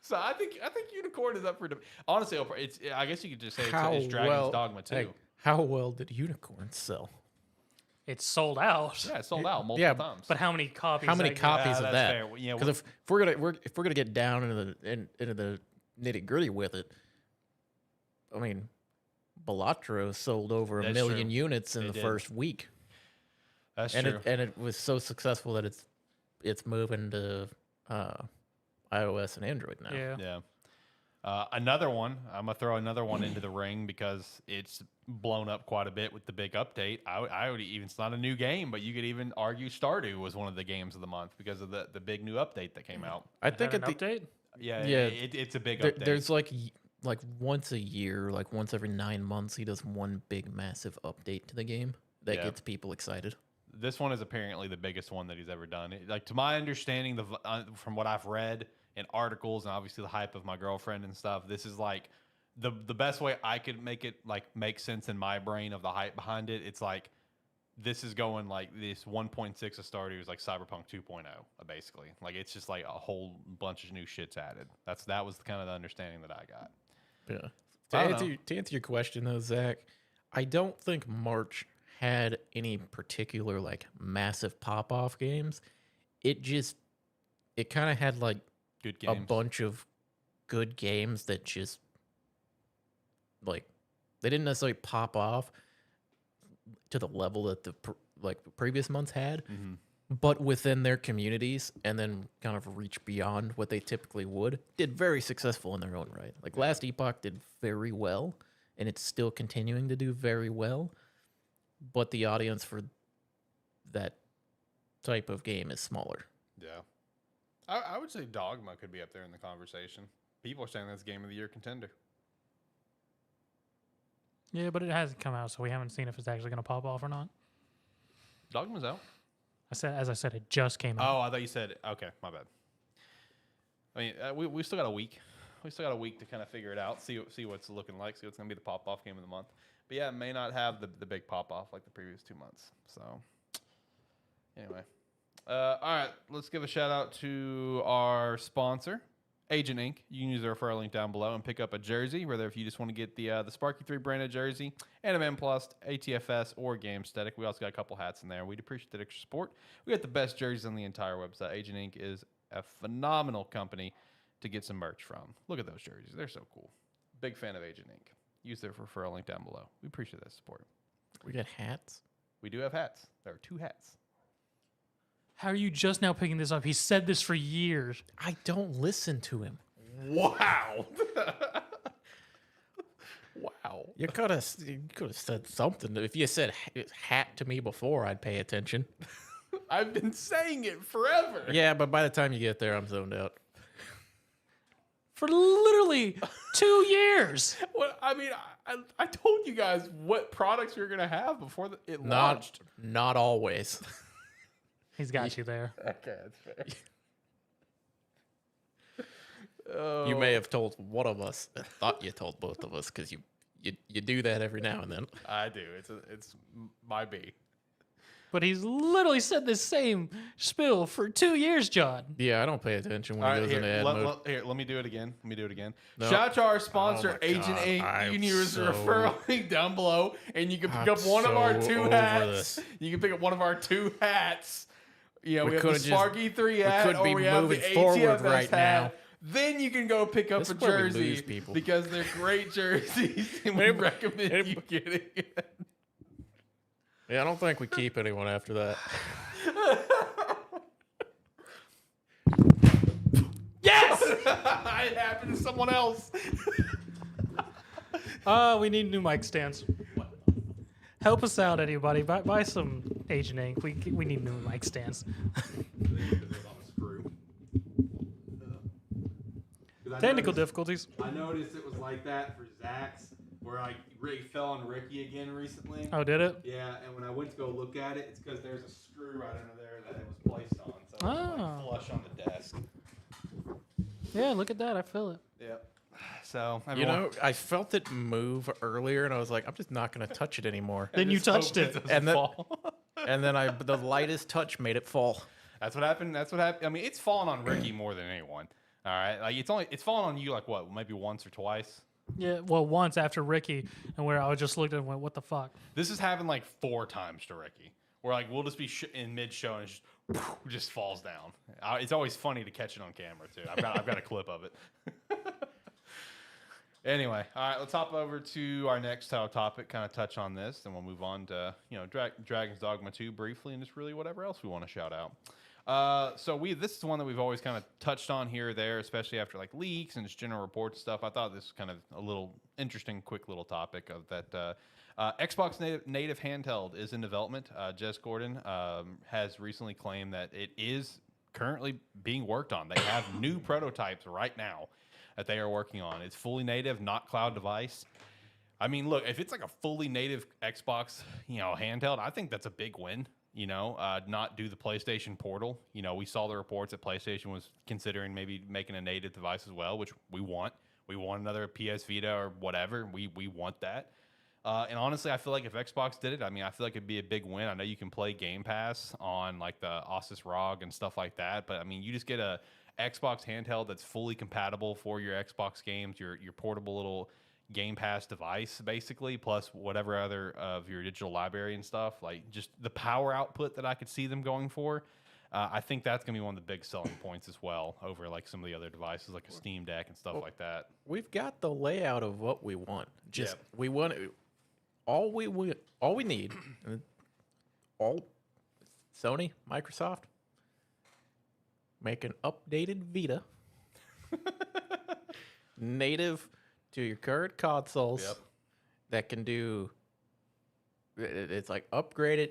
So I think Unicorn is up for debate. Honestly, it's I guess you could just say it's Dragon's Dogma too. Hey, how well did Unicorn sell? It's sold out. Yeah, it sold out multiple times. But how many copies? How many copies of that? Fair. Yeah, because if we're gonna get down into the nitty gritty with it, I mean, Balatro sold over a million units in the first week. That's true. And it was so successful that it's moving to iOS and Android now. Yeah. Another one, I'm gonna throw another one into the ring because it's blown up quite a bit with the big update. I would even, it's not a new game, but you could even argue Stardew was one of the games of the month because of the big new update that came out. I think an update. Yeah, it's a big update. There's like once a year, like once every 9 months, he does one big massive update to the game that gets people excited. This one is apparently the biggest one that he's ever done. Like to my understanding, from what I've read in articles and obviously the hype of my girlfriend and stuff, this is like the best way I could make it like make sense in my brain of the hype behind it. It's like this is going like this 1.6 of Stardew is like Cyberpunk 2.0 basically. Like it's just like a whole bunch of new shits added. That was kind of the understanding that I got. Yeah. To answer your question though, Zach, I don't think March had any particular like massive pop off games. It kind of had like good games. A bunch of good games that just like they didn't necessarily pop off to the level that the previous months had, but within their communities and then kind of reach beyond what they typically would, did very successful in their own right. Like Last Epoch did very well, and it's still continuing to do very well, but the audience for that type of game is smaller. Yeah. I would say Dogma could be up there in the conversation. People are saying that's Game of the Year contender. Yeah, but it hasn't come out, so we haven't seen if it's actually going to pop off or not. Dogma's out. As I said, it just came out. Oh, I thought you said okay. My bad. I mean, we still got a week. We still got a week to kind of figure it out, see what's looking like, see what's going to be the pop off game of the month. But yeah, it may not have the big pop off like the previous 2 months. So anyway. All right, let's give a shout out to our sponsor, Agent Inc. You can use the referral link down below and pick up a jersey, whether if you just want to get the Sparky 3 branded jersey, AniMan Plus, ATFS, or Gamesthetic. We also got a couple hats in there. We'd appreciate the extra support. We got the best jerseys on the entire website. Agent Inc. is a phenomenal company to get some merch from. Look at those jerseys. They're so cool. Big fan of Agent Inc. Use their referral link down below. We appreciate that support. We got hats? We do have hats. There are 2 hats. How are you just now picking this up? He said this for years. I don't listen to him. Wow. Wow. You could have said something. If you said hat to me before, I'd pay attention. I've been saying it forever. Yeah, but by the time you get there, I'm zoned out. For literally 2 years. Well, I mean, I told you guys what products we were going to have before it launched. Not always. He's got you there. Okay, that's fair. You may have told one of us. I thought you told both of us because you do that every now and then. I do. It's my B. But he's literally said the same spiel for 2 years, John. Yeah, I don't pay attention when he goes into ad mode. Here, let me do it again. No. Shout out to our sponsor, Agent Inc. You can use the referral link down below, and you can pick up one of our 2 hats. You can pick up one of our 2 hats. Yeah, we have the Sparky 3 hat, or we have the ATFS right hat. Now. Then you can go pick up a jersey because they're great jerseys, and we recommend you getting it. Yeah, I don't think we keep anyone after that. Yes! It happened to someone else. Oh, we need new mic stands. Help us out, anybody. Buy some Agent Ink. We need new mic stands. Technical difficulties. I noticed it was like that for Zach's, where Rick fell on Ricky again recently. Oh, did it? Yeah, and when I went to go look at it, it's because there's a screw right under there that it was placed on, so it's like flush on the desk. Yeah, look at that. I feel it. Yep. So I felt it move earlier, and I was like, I'm just not going to touch it anymore. Then you touched it. And then, and then the lightest touch made it fall. That's what happened. I mean, it's fallen on Ricky more than anyone. All right, like it's fallen on you like what, maybe once or twice. Yeah, well, once after Ricky, and where I just looked at it and went, what the fuck? This has happened like 4 times to Ricky, where like we'll just be in mid-show and it just falls down. It's always funny to catch it on camera too. I've got a clip of it. Anyway, all right, let's hop over to our next topic, kind of touch on this, then we'll move on to, Dragon's Dogma 2 briefly, and just really whatever else we want to shout out. This is one that we've always kind of touched on here or there, especially after like leaks and just general reports and stuff. I thought this was kind of a little interesting, quick little topic of that. Xbox native handheld is in development. Jess Gordon has recently claimed that it is currently being worked on. They have new prototypes right now that they are working on. It's fully native, not cloud device. I mean, look, if it's like a fully native Xbox, handheld, I think that's a big win. Not do the PlayStation Portal. We saw the reports that PlayStation was considering maybe making a native device as well, which we want. We want another PS Vita or whatever. We want that. And honestly, I feel like if Xbox did it, I feel like it'd be a big win. I know you can play Game Pass on like the Asus ROG and stuff like that, but you just get a Xbox handheld that's fully compatible for your Xbox games, your portable little Game Pass device, basically, plus whatever other of your digital library and stuff. Like just the power output that I could see them going for. I think that's gonna be one of the big selling points as well over like some of the other devices like a Steam Deck and stuff like that. We've got the layout of what we want. We want all we need. All Sony, Microsoft, make an updated Vita native to your current consoles that can do. It's like upgraded.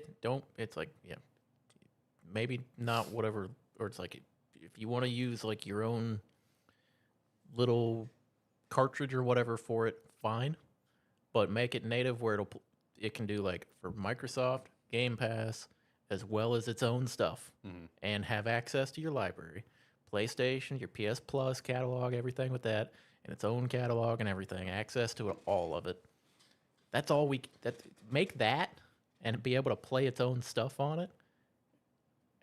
Maybe not whatever. Or it's like if you want to use like your own little cartridge or whatever for it, fine. But make it native where it can do like for Microsoft Game Pass as well as its own stuff, and have access to your library, PlayStation, your PS Plus catalog, everything with that, and its own catalog and everything, access to all of it. That's all make that and be able to play its own stuff on it.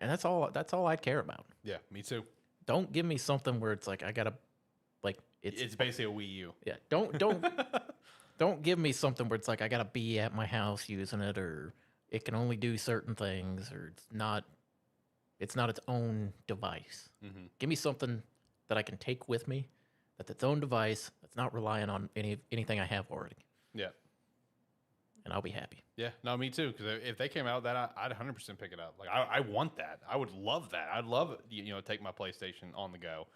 And that's all I'd care about. Yeah, me too. Don't give me something where it's like I gotta it's basically a Wii U. Yeah, don't give me something where it's like I gotta be at my house using it, or it can only do certain things, or it's not its own device. Give me something that I can take with me, that's its own device, that's not relying on anything I have already. Yeah. And I'll be happy. Yeah, no, me too. Because if they came out with that, I'd 100% pick it up. Like I want that. I would love that. I'd love take my PlayStation on the go.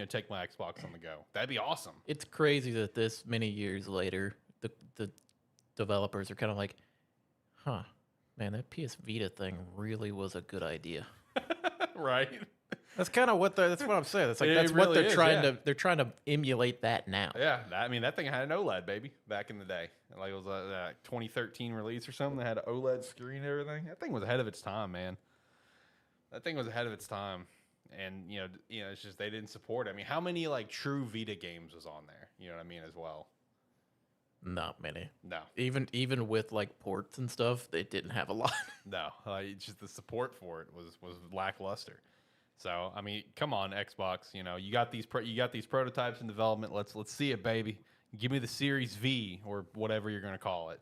Take my Xbox on the go. That'd be awesome. It's crazy that this many years later, the developers are kind of like, huh, man, that PS Vita thing really was a good idea. Right. That's kind of that's what I'm saying. It's like that's really what they're trying to. They're trying to emulate that now. Yeah, that thing had an OLED, baby, back in the day. Like it was a 2013 release or something that had an OLED screen and everything. That thing was ahead of its time, man. That thing was ahead of its time, and it's just they didn't support it. How many like true Vita games was on there? You know what I mean, as well. Not many. No. Even with like ports and stuff, they didn't have a lot. No, just the support for it was lackluster. So come on, Xbox. You got these prototypes in development. Let's see it, baby. Give me the Series V or whatever you're gonna call it.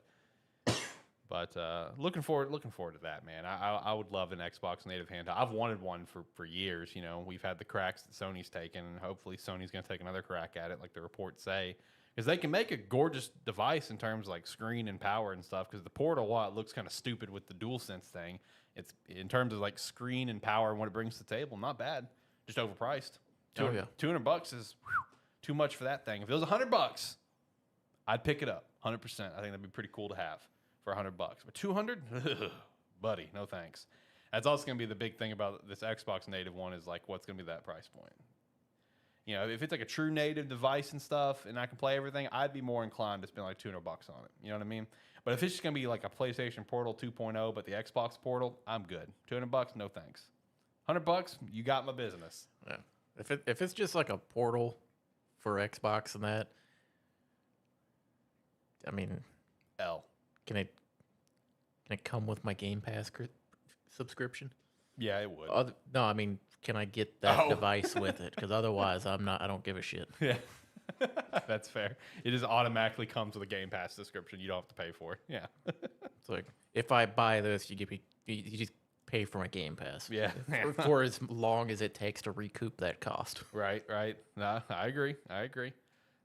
But looking forward to that, man. I would love an Xbox native handheld. I've wanted one for years. We've had the cracks that Sony's taken, and hopefully Sony's gonna take another crack at it, like the reports say. Because they can make a gorgeous device in terms of like screen and power and stuff. Because the Portal, while it looks kind of stupid with the DualSense thing, it's in terms of like screen and power and what it brings to the table, not bad. Just overpriced. $200 is too much for that thing. If it was $100, I'd pick it up. 100%. I think that'd be pretty cool to have for $100. But 200, buddy, no thanks. That's also going to be the big thing about this Xbox native one is like, what's going to be that price point? You know, if it's like a true native device and stuff, and I can play everything, I'd be more inclined to spend like $200 on it. You know what I mean? But if it's just going to be like a PlayStation Portal 2.0, but the Xbox Portal, I'm good. $200, no thanks. $100, you got my business. Yeah. If it's just like a Portal for Xbox and that, I mean, can it come with my Game Pass subscription? Yeah, it would. No, I mean, can I get that device with it? Because otherwise, I don't give a shit. Yeah, that's fair. It just automatically comes with a Game Pass subscription. You don't have to pay for it. Yeah. It's like if I buy this, you just pay for my Game Pass. Yeah. for as long as it takes to recoup that cost. Right. No, I agree.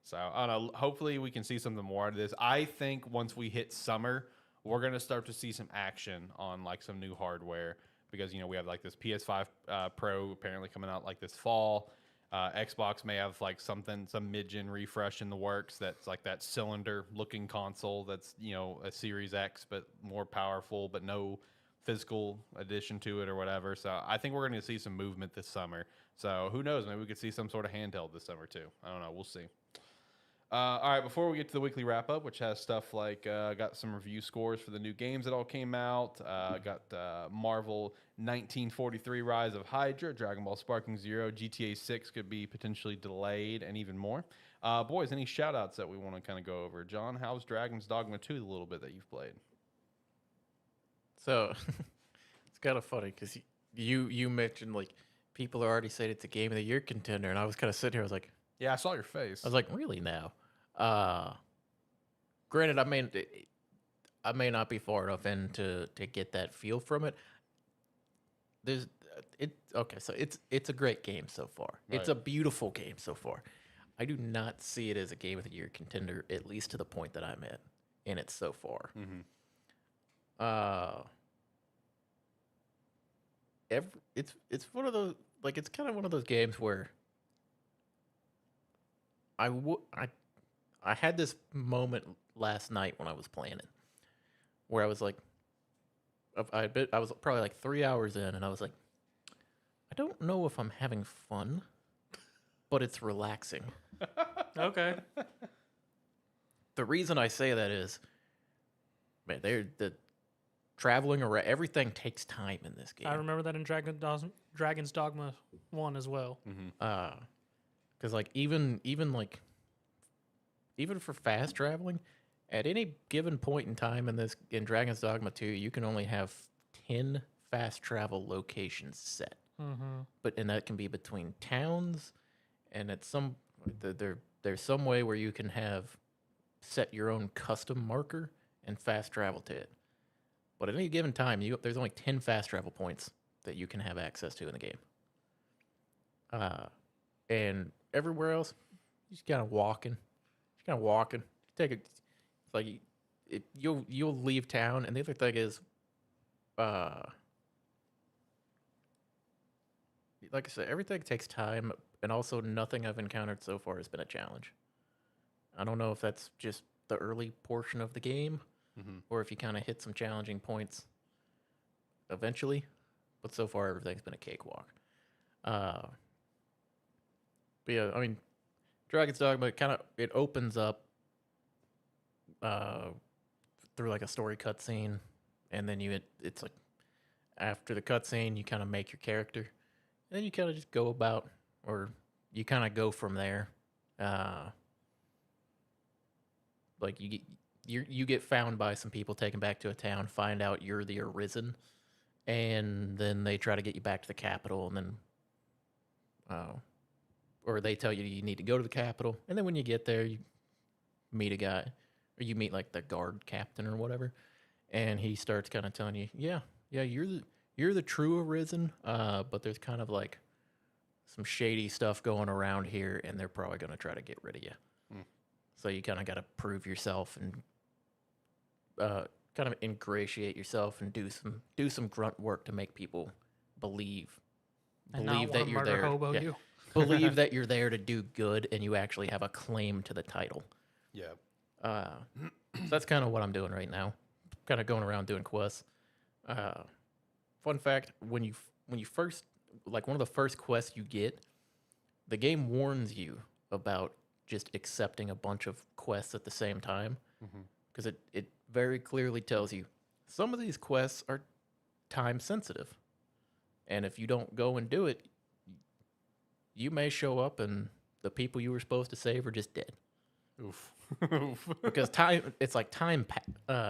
So I don't know. Hopefully, we can see something more out of this. I think once we hit summer, we're gonna start to see some action on like some new hardware because we have like this PS5 Pro apparently coming out like this fall. Xbox may have like some mid-gen refresh in the works that's like that cylinder-looking console that's a Series X but more powerful, but no physical addition to it or whatever. So I think we're going to see some movement this summer. So who knows? Maybe we could see some sort of handheld this summer too. I don't know. We'll see. All right, before we get to the weekly wrap-up, which has stuff like got some review scores for the new games that all came out, got Marvel 1943 Rise of Hydra, Dragon Ball Sparking Zero, GTA 6 could be potentially delayed, and even more. Boys, any shout-outs that we want to kind of go over? John, how's Dragon's Dogma 2 the little bit that you've played? So, it's kind of funny because you mentioned, like, people are already saying it's a Game of the Year contender, and I was kind of sitting here, I was like... Yeah, I saw your face. I was like, really now? Granted, I may not be far enough in to get that feel from it. So it's a great game so far. Right. It's a beautiful game so far. I do not see it as a Game of the Year contender, at least to the point that I'm at in it so far. Mm-hmm. It's one of those, like, it's kind of one of those games where I had this moment last night when I was playing it, where I was like, I was probably like 3 hours in, and I was like, I don't know if I'm having fun, but it's relaxing. Okay. The reason I say that is, man, the traveling around, everything takes time in this game. I remember that in Dragon's Dogma 1 as well. Mm-hmm. Because like even for fast traveling, at any given point in time in Dragon's Dogma 2, you can only have 10 fast travel locations set. Mm-hmm. And that can be between towns, and there's some way where you can have set your own custom marker and fast travel to it. But at any given time, there's only 10 fast travel points that you can have access to in the game. And everywhere else, you're just kind of walking. You'll leave town, and the other thing is, like I said, everything takes time, and also nothing I've encountered so far has been a challenge. I don't know if that's just the early portion of the game, or if you kind of hit some challenging points eventually, but so far everything's been a cakewalk. But yeah, I mean, Dragon's Dogma it opens up through like a story cutscene, and then it's like after the cutscene you kind of make your character, and then you kind of just go about, or you kind of go from there. Like you get found by some people, taken back to a town, find out you're the Arisen, and then they try to get you back to the capital, and then or they tell you need to go to the capital, and then when you get there, you meet a guy, or you meet like the guard captain or whatever, and he starts kind of telling you, yeah, you're the true Arisen, but there's kind of like some shady stuff going around here, and they're probably going to try to get rid of you. So you kind of got to prove yourself and kind of ingratiate yourself and do some grunt work to make people believe that you're there. You. Believe that you're there to do good, and you actually have a claim to the title. Yeah. So that's kind of what I'm doing right now. Kind of going around doing quests. Fun fact: when you first like one of the first quests you get, the game warns you about just accepting a bunch of quests at the same time because it very clearly tells you some of these quests are time sensitive, and if you don't go and do it, you may show up and the people you were supposed to save are just dead. Oof. Because it's like time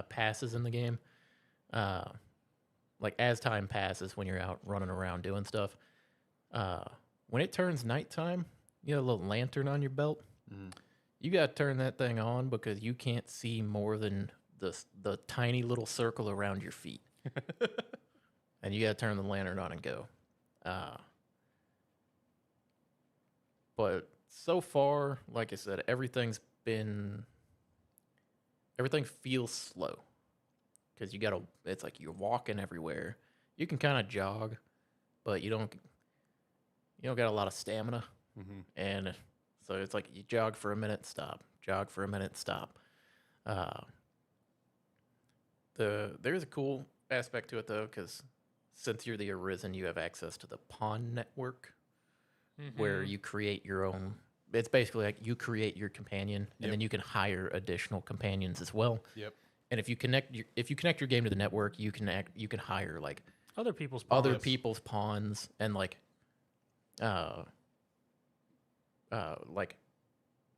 passes in the game. Like as time passes when you're out running around doing stuff. When it turns nighttime, you have a little lantern on your belt. You got to turn that thing on because you can't see more than the tiny little circle around your feet. And you got to turn the lantern on and go. But so far, like I said, everything feels slow because it's like you're walking everywhere. You can kind of jog, but you don't got a lot of stamina. And so it's like you jog for a minute, stop, jog for a minute, stop. There's a cool aspect to it though, because since you're the Arisen, you have access to the pawn network where you create your own. It's basically like you create your companion, and then you can hire additional companions as well. Yep. And if you connect your game to the network, you can hire like Other people's pawns and like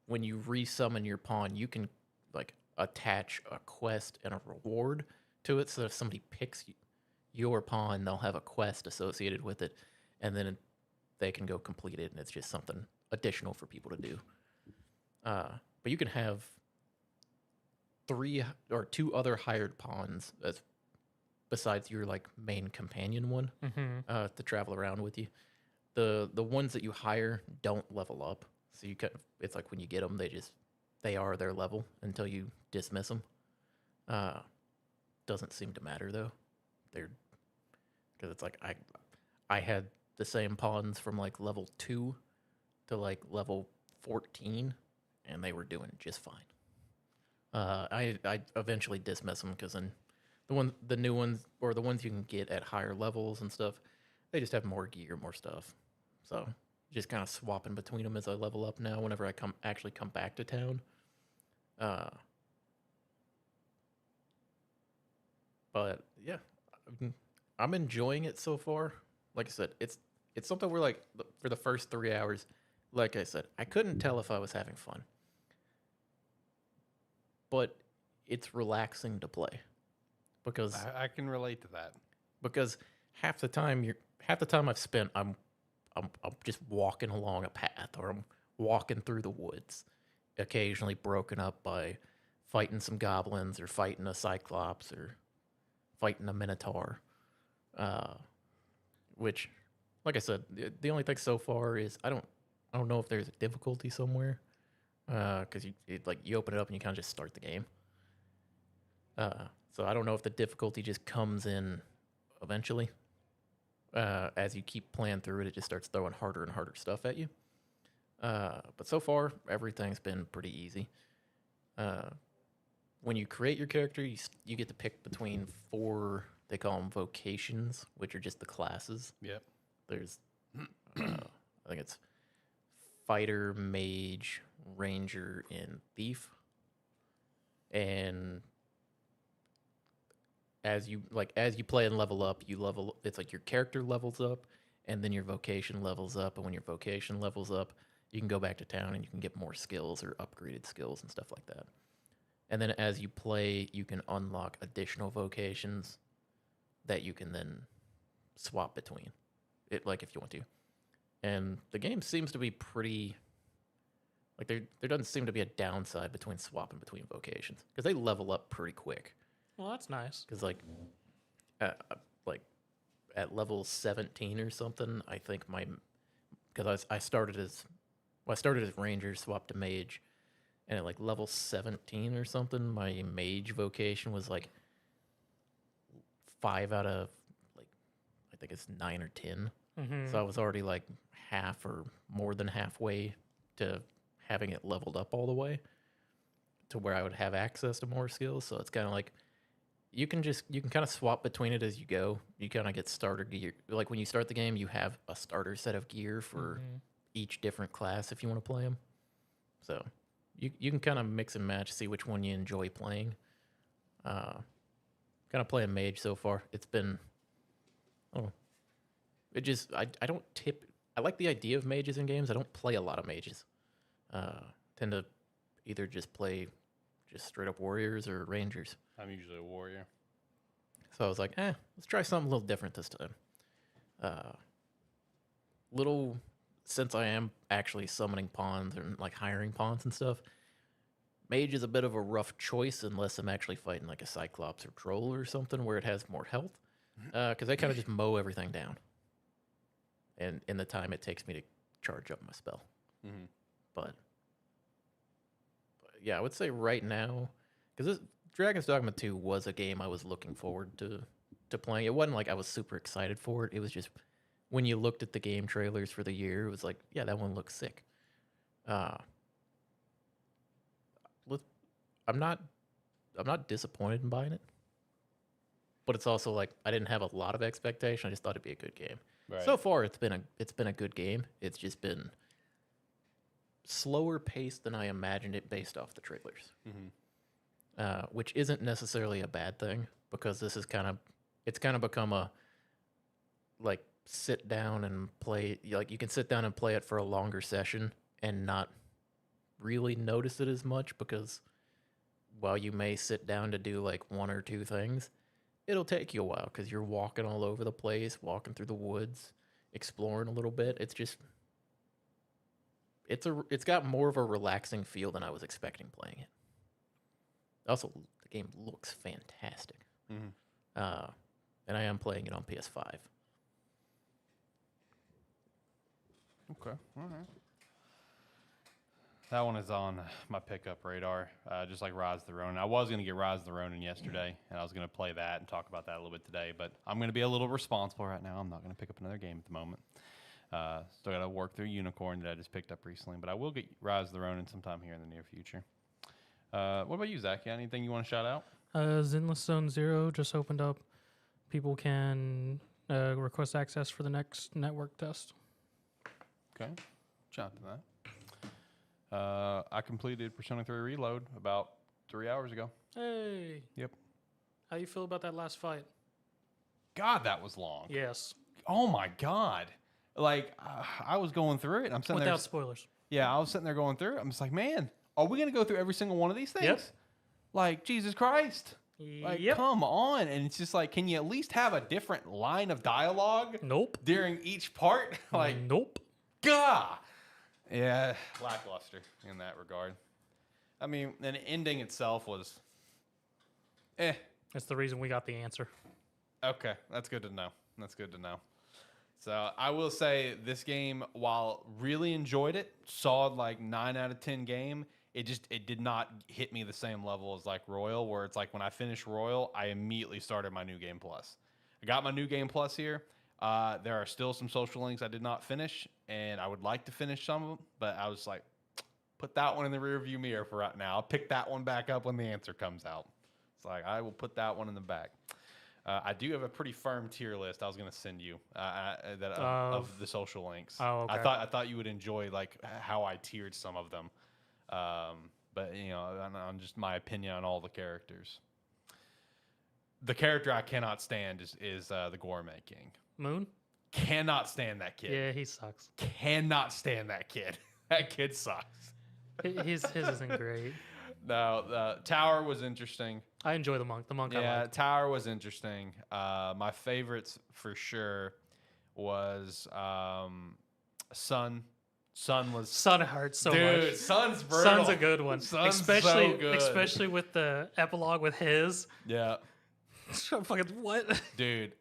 when you resummon your pawn, you can like attach a quest and a reward to it. So if somebody picks your pawn, they'll have a quest associated with it, and then they can go complete it, and it's just something additional for people to do. But you can have 3 or 2 other hired pawns besides your like main companion one to travel around with you. The ones that you hire don't level up, so it's like when you get them, they are their level until you dismiss them. Doesn't seem to matter though, because it's like I had the same pawns from like level 2 to like level 14, and they were doing just fine. I eventually dismiss them because then the new ones or the ones you can get at higher levels and stuff, they just have more gear, more stuff. So just kind of swapping between them as I level up now. Whenever I come back to town, but yeah, I'm enjoying it so far. Like I said, it's something where like for the first 3 hours, like I said, I couldn't tell if I was having fun. But it's relaxing to play because I can relate to that. Because half the time I've spent I'm just walking along a path, or I'm walking through the woods, occasionally broken up by fighting some goblins or fighting a cyclops or fighting a minotaur. Which, like I said, the only thing so far is I don't know if there's a difficulty somewhere. Because you open it up and you kind of just start the game. So I don't know if the difficulty just comes in eventually. As you keep playing through it, it just starts throwing harder and harder stuff at you. But so far, everything's been pretty easy. When you create your character, you get to pick between 4, they call them vocations, which are just the classes. Yep. There's, I think it's fighter, mage, ranger, and thief. And as you play and level up, it's like your character levels up, and then your vocation levels up, and when your vocation levels up, you can go back to town and you can get more skills or upgraded skills and stuff like that. And then as you play, you can unlock additional vocations that you can then swap between it, like if you want to. And the game seems to be pretty, like there doesn't seem to be a downside between swapping between vocations because they level up pretty quick. Well, that's nice. Because like at level 17 or something, I think because I started as ranger, swapped to mage, and at like level 17 or something, my mage vocation was like 5 out of like I think it's 9 or 10. So I was already like half or more than halfway to having it leveled up all the way. to where I would have access to more skills. So it's kind of like you can kind of swap between it as you go. You kind of get starter gear. Like when you start the game, you have a starter set of gear for each different class if you want to play them. So you can kind of mix and match, see which one you enjoy playing. Kind of playing mage so far. It's been, I don't tip. I like the idea of mages in games. I don't play a lot of mages. Tend to either just play just straight up warriors or rangers. I'm usually a warrior. So I was like, let's try something a little different this time. Since I am actually summoning pawns and like hiring pawns and stuff, mage is a bit of a rough choice unless I'm actually fighting like a cyclops or troll or something where it has more health. Because they kind of just mow everything down. And in the time it takes me to charge up my spell. Mm-hmm. But yeah, I would say right now, because Dragon's Dogma 2 was a game I was looking forward to playing. It wasn't like I was super excited for it. It was just when you looked at the game trailers for the year, it was like, yeah, that one looks sick. I'm not disappointed in buying it, but it's also like I didn't have a lot of expectation. I just thought it'd be a good game. Right. So far, it's been a good game. It's just been slower paced than I imagined it based off the trailers, which isn't necessarily a bad thing because this is it's kind of become a like sit down and play. Like you can sit down and play it for a longer session and not really notice it as much because while you may sit down to do like one or two things, it'll take you a while because you're walking all over the place, walking through the woods, exploring a little bit. It's got more of a relaxing feel than I was expecting playing it. Also, the game looks fantastic. And I am playing it on PS5. Okay, all right. That one is on my pickup radar, just like Rise of the Ronin. I was going to get Rise of the Ronin yesterday, and I was going to play that and talk about that a little bit today, but I'm going to be a little responsible right now. I'm not going to pick up another game at the moment. Still got to work through Unicorn that I just picked up recently, but I will get Rise of the Ronin sometime here in the near future. What about you, Zach? Anything you want to shout out? Zenless Zone Zero just opened up. People can request access for the next network test. Okay, shout out to that. I completed Persona 3 Reload about 3 hours ago. Hey. Yep. How you feel about that last fight? God, that was long. Yes. Oh my God. Like, I was going through it. I'm sitting Without there. spoilers. Yeah, I was sitting there going through it. I'm just like, man, are we going to go through every single one of these things? Yep. Like, Jesus Christ. Like, come on. And it's just like, can you at least have a different line of dialogue? Nope. During each part? Like, nope. God. Yeah, lackluster in that regard. I mean, the ending itself was, That's the reason we got the answer. Okay, that's good to know. That's good to know. So I will say this game, while really enjoyed it, solid like 9 out of 10 game, it did not hit me the same level as like Royal, where it's like when I finished Royal, I immediately started my New Game Plus. I got my New Game Plus here. There are still some social links I did not finish, and I would like to finish some of them, but I was like, put that one in the rearview mirror for right now. I'll pick that one back up when the answer comes out. It's like, I will put that one in the back. I do have a pretty firm tier list I was going to send you of the social links. Oh, okay. I thought you would enjoy like how I tiered some of them. But, you know, on just my opinion on all the characters. The character I cannot stand is the Gourmet King. Moon? Cannot stand that kid. Yeah, he sucks. Cannot stand that kid. That kid sucks. His isn't great. No, the Tower was interesting. I enjoy the monk. The monk I Yeah, like. Tower was interesting. My favorites for sure was Sun. Sun was Sun hurts so dude. much. Sun's brutal. Sun's a good one. Sun's especially so good. especially with the epilogue with his. Yeah, Fucking what? dude,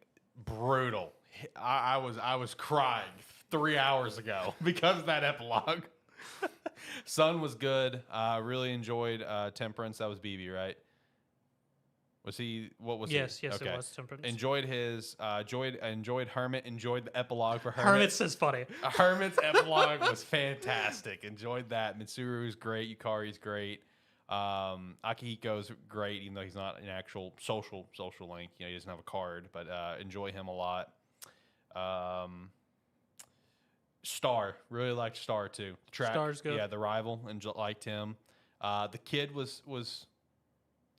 brutal. I was crying 3 hours ago because of that epilogue. Sun was good. Really enjoyed Temperance. That was BB, right? Was he? What was he? Yes, Okay. it was Temperance. Enjoyed his. Enjoyed Hermit. Enjoyed the epilogue for Hermit. Hermit's is funny. Hermit's epilogue was fantastic. Enjoyed that. Mitsuru's great. Yukari's great. Akihiko's great, even though he's not an actual social link. You know, he doesn't have a card, but enjoy him a lot. Star, really liked Star too. Star's good. Yeah, the rival, and liked him. The kid was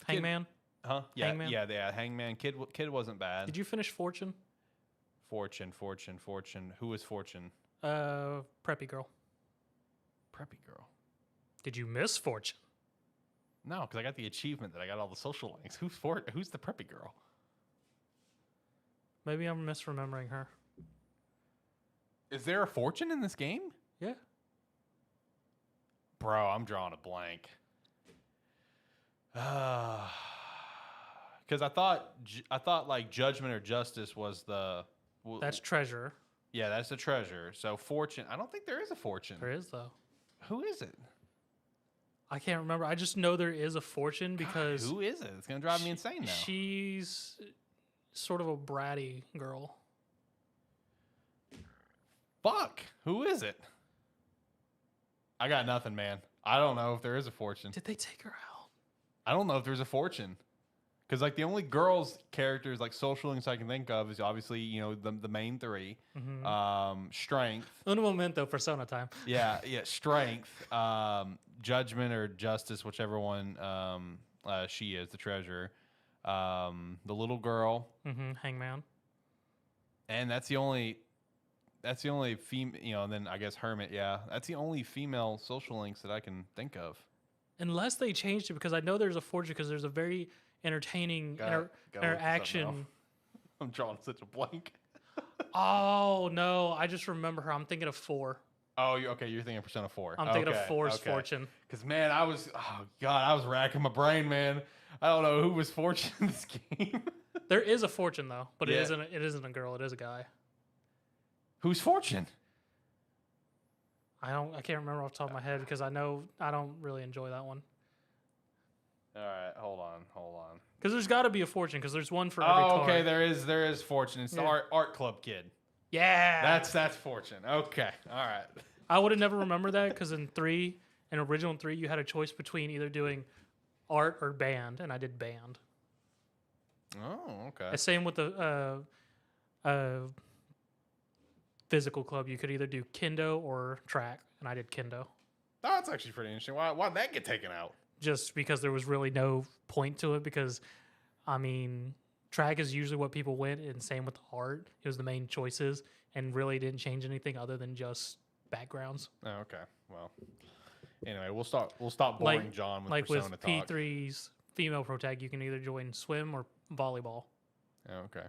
Hangman. huh? Yeah, Hangman? yeah. Hangman kid wasn't bad. Did you finish Fortune? Fortune. Who is Fortune? Preppy girl. Preppy girl. Did you miss Fortune? No, because I got the achievement that I got all the social links. Who's the preppy girl? Maybe I'm misremembering her. Is there a Fortune in this game? Yeah. Bro, I'm drawing a blank. Because I thought like Judgment or Justice was the. That's Treasure. Yeah, that's the treasure. So Fortune. I don't think there is a Fortune. There is, though. Who is it? I can't remember. I just know there is a Fortune because. God, who is it? It's gonna drive me insane now. She's sort of a bratty girl. Fuck. Who is it? I got nothing, man. I don't know if there is a Fortune. Did they take her out? I don't know if there's a Fortune. Because like the only girls characters like social links I can think of is obviously, you know, the main three. Strength. Un momento, Persona time. Yeah, Strength. Judgment or Justice, whichever one she is, the treasurer. The little girl. Hangman. And that's the only female, you know, and then I guess Hermit, yeah. That's the only female social links that I can think of. Unless they changed it, because I know there's a Fortune, because there's a very entertaining interaction. I'm drawing such a blank. Oh, no. I just remember her. I'm thinking of 4. Oh, okay. You're thinking Persona 4. I'm thinking of 4's Fortune. Because, man, I was racking my brain, man. I don't know who was Fortune in this game. There is a Fortune, though, but Yeah. it isn't a girl. It is a guy. Who's Fortune? I can't remember off the top of my head because I know I don't really enjoy that one. All right, hold on. Because there's got to be a Fortune because there's one for every Oh, card. okay, there is Fortune. It's the art club kid. Yeah. That's Fortune. Okay, all right. I would have never remembered that because in original 3, you had a choice between either doing art or band, and I did band. Oh, okay. The same with the physical club. You could either do kendo or track, and I did kendo. Oh, that's actually pretty interesting. Why'd that get taken out? Just because there was really no point to it because, I mean, track is usually what people win, and same with the art. It was the main choices and really didn't change anything other than just backgrounds. Oh, okay. Well, anyway, we'll stop boring John with like Persona with talk. P3's female pro tag, you can either join swim or volleyball. Oh, okay.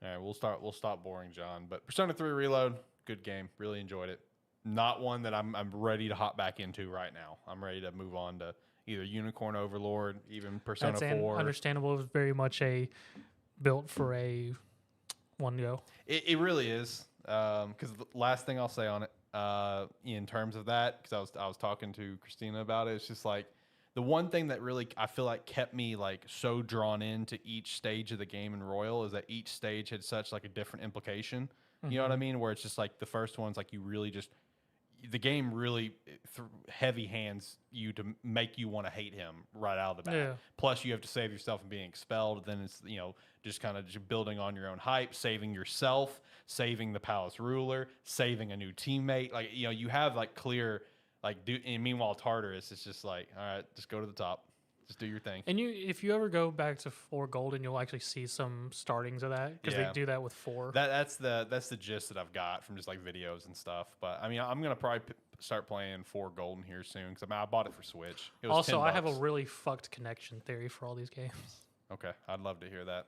All right, we'll stop boring John. But Persona 3 Reload, good game. Really enjoyed it. Not one that I'm ready to hop back into right now. I'm ready to move on to either Unicorn Overlord, even Persona 4. Understandable. It was very much built for a one go. It really is. Because the last thing I'll say on it, in terms of that, because I was talking to Christina about it, it's just like the one thing that really I feel like kept me like so drawn into each stage of the game in Royal is that each stage had such like a different implication. You know what I mean? Where it's just like the first one's like you really just the game really heavy hands you to make you want to hate him right out of the bat. Yeah. Plus, you have to save yourself from being expelled. Then it's, you know, just kind of building on your own hype, saving yourself, saving the palace ruler, saving a new teammate. Like, you know, you have like clear, like, and meanwhile, Tartarus, it's just like, all right, just go to the top. Just do your thing. And if you ever go back to 4 Golden, you'll actually see some startings of that because they do that with 4. That's the gist that I've got from just like videos and stuff. But I mean, I'm gonna probably start playing 4 Golden here soon because I bought it for Switch. It was also, $10. I have a really fucked connection theory for all these games. Okay, I'd love to hear that.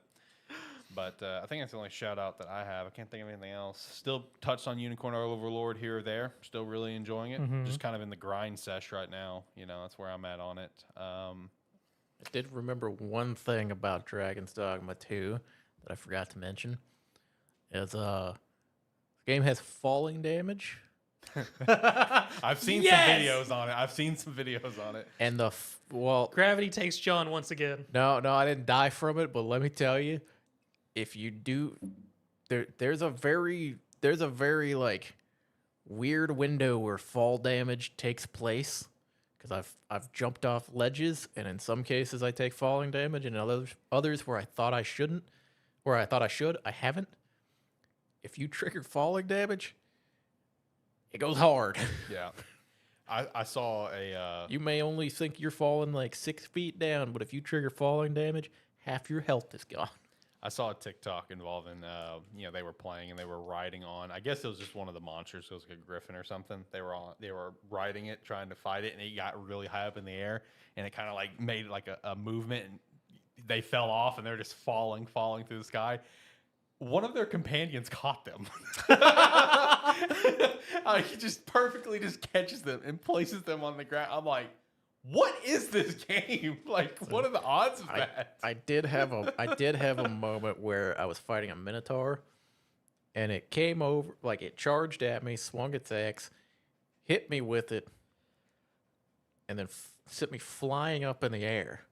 But I think that's the only shout out that I have. I can't think of anything else. Still touched on Unicorn Overlord here or there. Still really enjoying it. Just kind of in the grind sesh right now. You know, that's where I'm at on it. I did remember one thing about Dragon's Dogma 2 that I forgot to mention. Is the game has falling damage. I've seen some videos on it. And Gravity takes John once again. No, I didn't die from it, but let me tell you, if you do, there's a very like weird window where fall damage takes place. because I've jumped off ledges, and in some cases I take falling damage, and in others where I thought I shouldn't, where I thought I should, I haven't. If you trigger falling damage, it goes hard. Yeah. I saw a You may only think you're falling like 6 feet down, but if you trigger falling damage, half your health is gone. I saw a TikTok involving, they were playing and they were riding on. I guess it was just one of the monsters. It was like a griffin or something. They were riding it, trying to fight it, and it got really high up in the air, and it kind of like made like a movement, and they fell off, and they're just falling through the sky. One of their companions caught them. He just perfectly just catches them and places them on the ground. I'm like, what is this game? Like, what are the odds of that? I did have a moment where I was fighting a minotaur, and it came over, like it charged at me, swung its axe, hit me with it, and then sent me flying up in the air.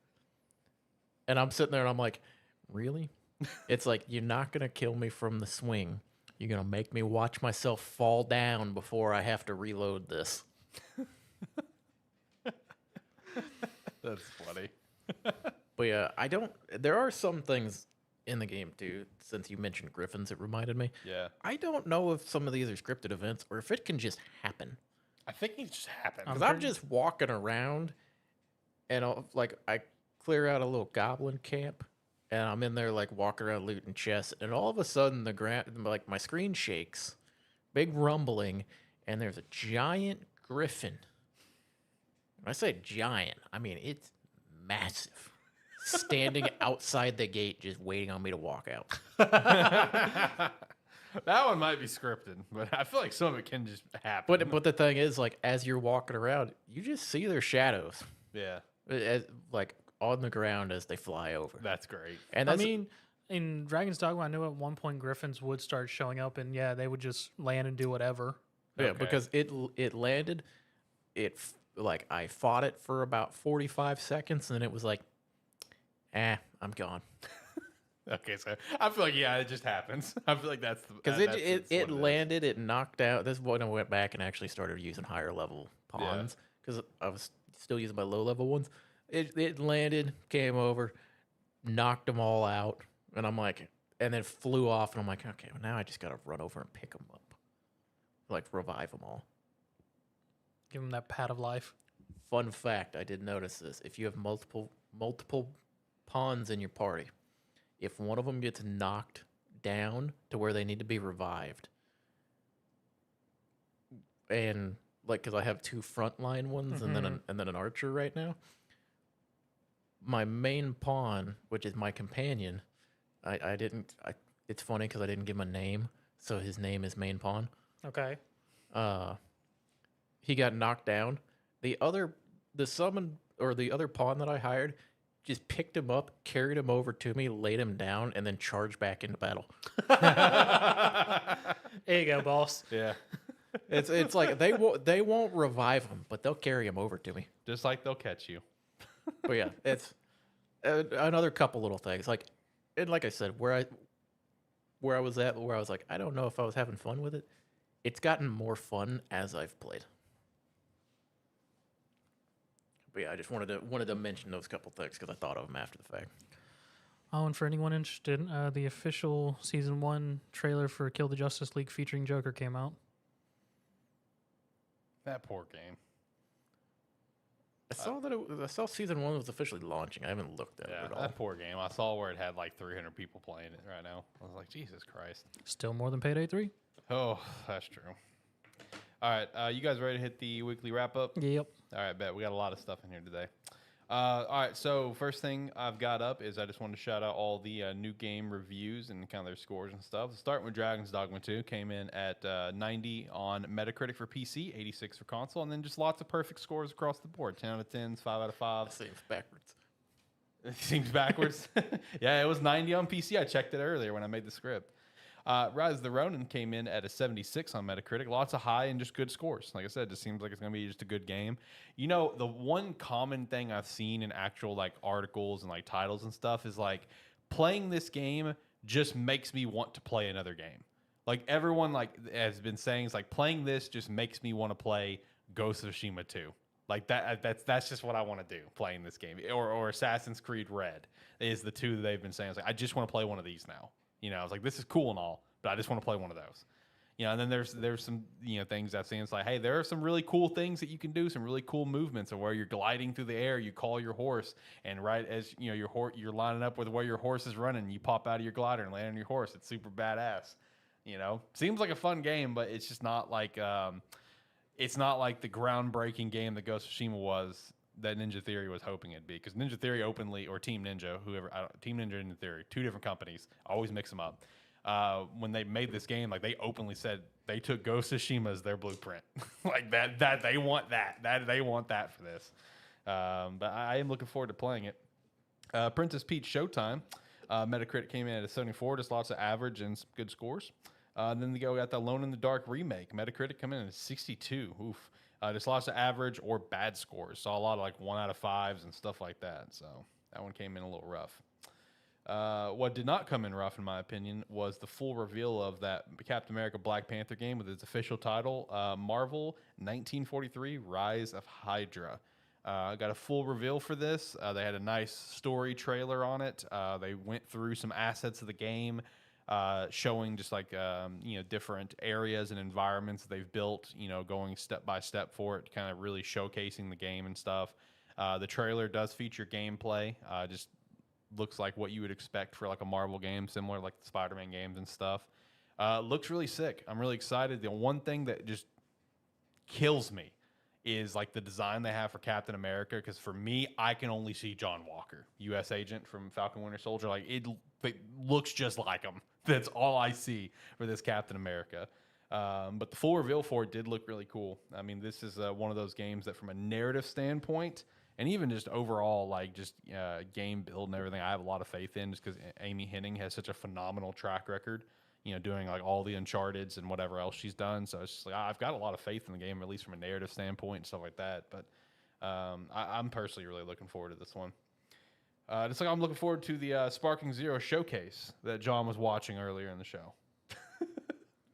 And I'm sitting there and I'm like, really? It's like, you're not gonna kill me from the swing. You're gonna make me watch myself fall down before I have to reload this. That's funny. But yeah, there are some things in the game too, since you mentioned griffins, it reminded me. Yeah. I don't know if some of these are scripted events or if it can just happen. I think it just happened. Because I'm just walking around and I clear out a little goblin camp and I'm in there like walking around looting chests, and all of a sudden the ground, like my screen shakes, big rumbling, and there's a giant griffin. When I say giant, I mean it's massive, standing outside the gate just waiting on me to walk out. That one might be scripted, but I feel like some of it can just happen. But the thing is, like, as you're walking around, you just see their shadows, yeah, like on the ground as they fly over. that's great. And I that's, mean, in Dragon's Dogma, I knew at one point griffins would start showing up, and yeah, they would just land and do whatever. yeah, Okay. because it landed, like I fought it for about 45 seconds, and then it was like, I'm gone. Okay, so I feel like it just happens. I feel like that's Because it landed, it knocked out. This is when I went back and actually started using higher level pawns, because I was still using my low level ones. It landed, came over, knocked them all out, and I'm like, and then flew off, and I'm like, okay, well, now I just gotta run over and pick them up, like revive them all. Give them that pat of life. Fun fact, I did notice this: if you have multiple pawns in your party, if one of them gets knocked down to where they need to be revived, and like, because I have 2 frontline ones and then an archer right now, my main pawn, which is my companion, it's funny because I didn't give him a name, so his name is main pawn. Okay. He got knocked down. The other pawn that I hired just picked him up, carried him over to me, laid him down, and then charged back into battle. There you go, boss. Yeah, It's like they won't revive him, but they'll carry him over to me. just like they'll catch you. But yeah, it's another couple little things. Like, and like I said, where I was like, I don't know if I was having fun with it. It's gotten more fun as I've played. But yeah, I just wanted to mention those couple things because I thought of them after the fact. Oh, and for anyone interested, the official Season 1 trailer for Kill the Justice League featuring Joker came out. That poor game. I saw Season 1 was officially launching. I haven't looked at it at all. That poor game. I saw where it had like 300 people playing it right now. I was like, Jesus Christ. Still more than Payday 3? Oh, that's true. All right, you guys ready to hit the weekly wrap up? Yep. All right, bet. We got a lot of stuff in here today. All right, so first thing I've got up is I just wanted to shout out all the new game reviews and kind of their scores and stuff. Starting with Dragon's Dogma 2, came in at 90 on Metacritic for PC, 86 for console, and then just lots of perfect scores across the board. 10 out of 10s, 5 out of 5. That seems backwards. It seems backwards. Yeah, it was 90 on PC. I checked it earlier when I made the script. Rise of the Ronin came in at a 76 on Metacritic. Lots of high and just good scores. Like I said, it just seems like it's going to be just a good game. You know, the one common thing I've seen in actual like articles and like titles and stuff is like playing this game just makes me want to play another game. Like everyone like has been saying, it's like playing this just makes me want to play Ghost of Tsushima 2. Like that's just what I want to do playing this game. Or Assassin's Creed Red is the two that they've been saying. I was like, I just want to play one of these now. I was like, this is cool and all, but I just want to play one of those. And then there's some things I've seen. It's like, hey, there are some really cool things that you can do, some really cool movements, and where you're gliding through the air, you call your horse, and right as you're lining up with where your horse is running, you pop out of your glider and land on your horse. It's super badass. Seems like a fun game, but it's just not like it's not like the groundbreaking game that Ghost of Tsushima was, that Ninja Theory was hoping it'd be. Because Ninja Theory openly, or Team Ninja, Team Ninja and Ninja Theory, two different companies, I always mix them up. When they made this game, like, they openly said they took Ghost of Tsushima as their blueprint. Like that they want that they want that for this. But I am looking forward to playing it. Princess Peach Showtime. Metacritic came in at a 74, just lots of average and some good scores. Then we got the Alone in the Dark remake. Metacritic coming in at 62. Oof. Just lots of average or bad scores. Saw a lot of like 1 out of 5s and stuff like that. So that one came in a little rough. What did not come in rough, in my opinion, was the full reveal of that Captain America Black Panther game with its official title, Marvel 1943 Rise of Hydra. Got a full reveal for this. They had a nice story trailer on it. They went through some assets of the game, showing just like different areas and environments they've built, going step by step for it, kind of really showcasing the game and stuff. The trailer does feature gameplay, just looks like what you would expect for like a Marvel game, similar like the Spider-Man games and stuff. Looks really sick. I'm really excited. The one thing that just kills me is like the design they have for Captain America, because for me, I can only see John Walker, U.S. agent from Falcon Winter Soldier. Like it looks just like him. That's all I see for this Captain America. But the full reveal for it did look really cool. I mean, this is one of those games that, from a narrative standpoint, and even just overall, like just game build and everything, I have a lot of faith in, just because Amy Hennig has such a phenomenal track record, doing like all the Uncharted's and whatever else she's done. So it's just like, I've got a lot of faith in the game, at least from a narrative standpoint and stuff like that. But I'm personally really looking forward to this one. Just like I'm looking forward to the Sparking Zero showcase that John was watching earlier in the show.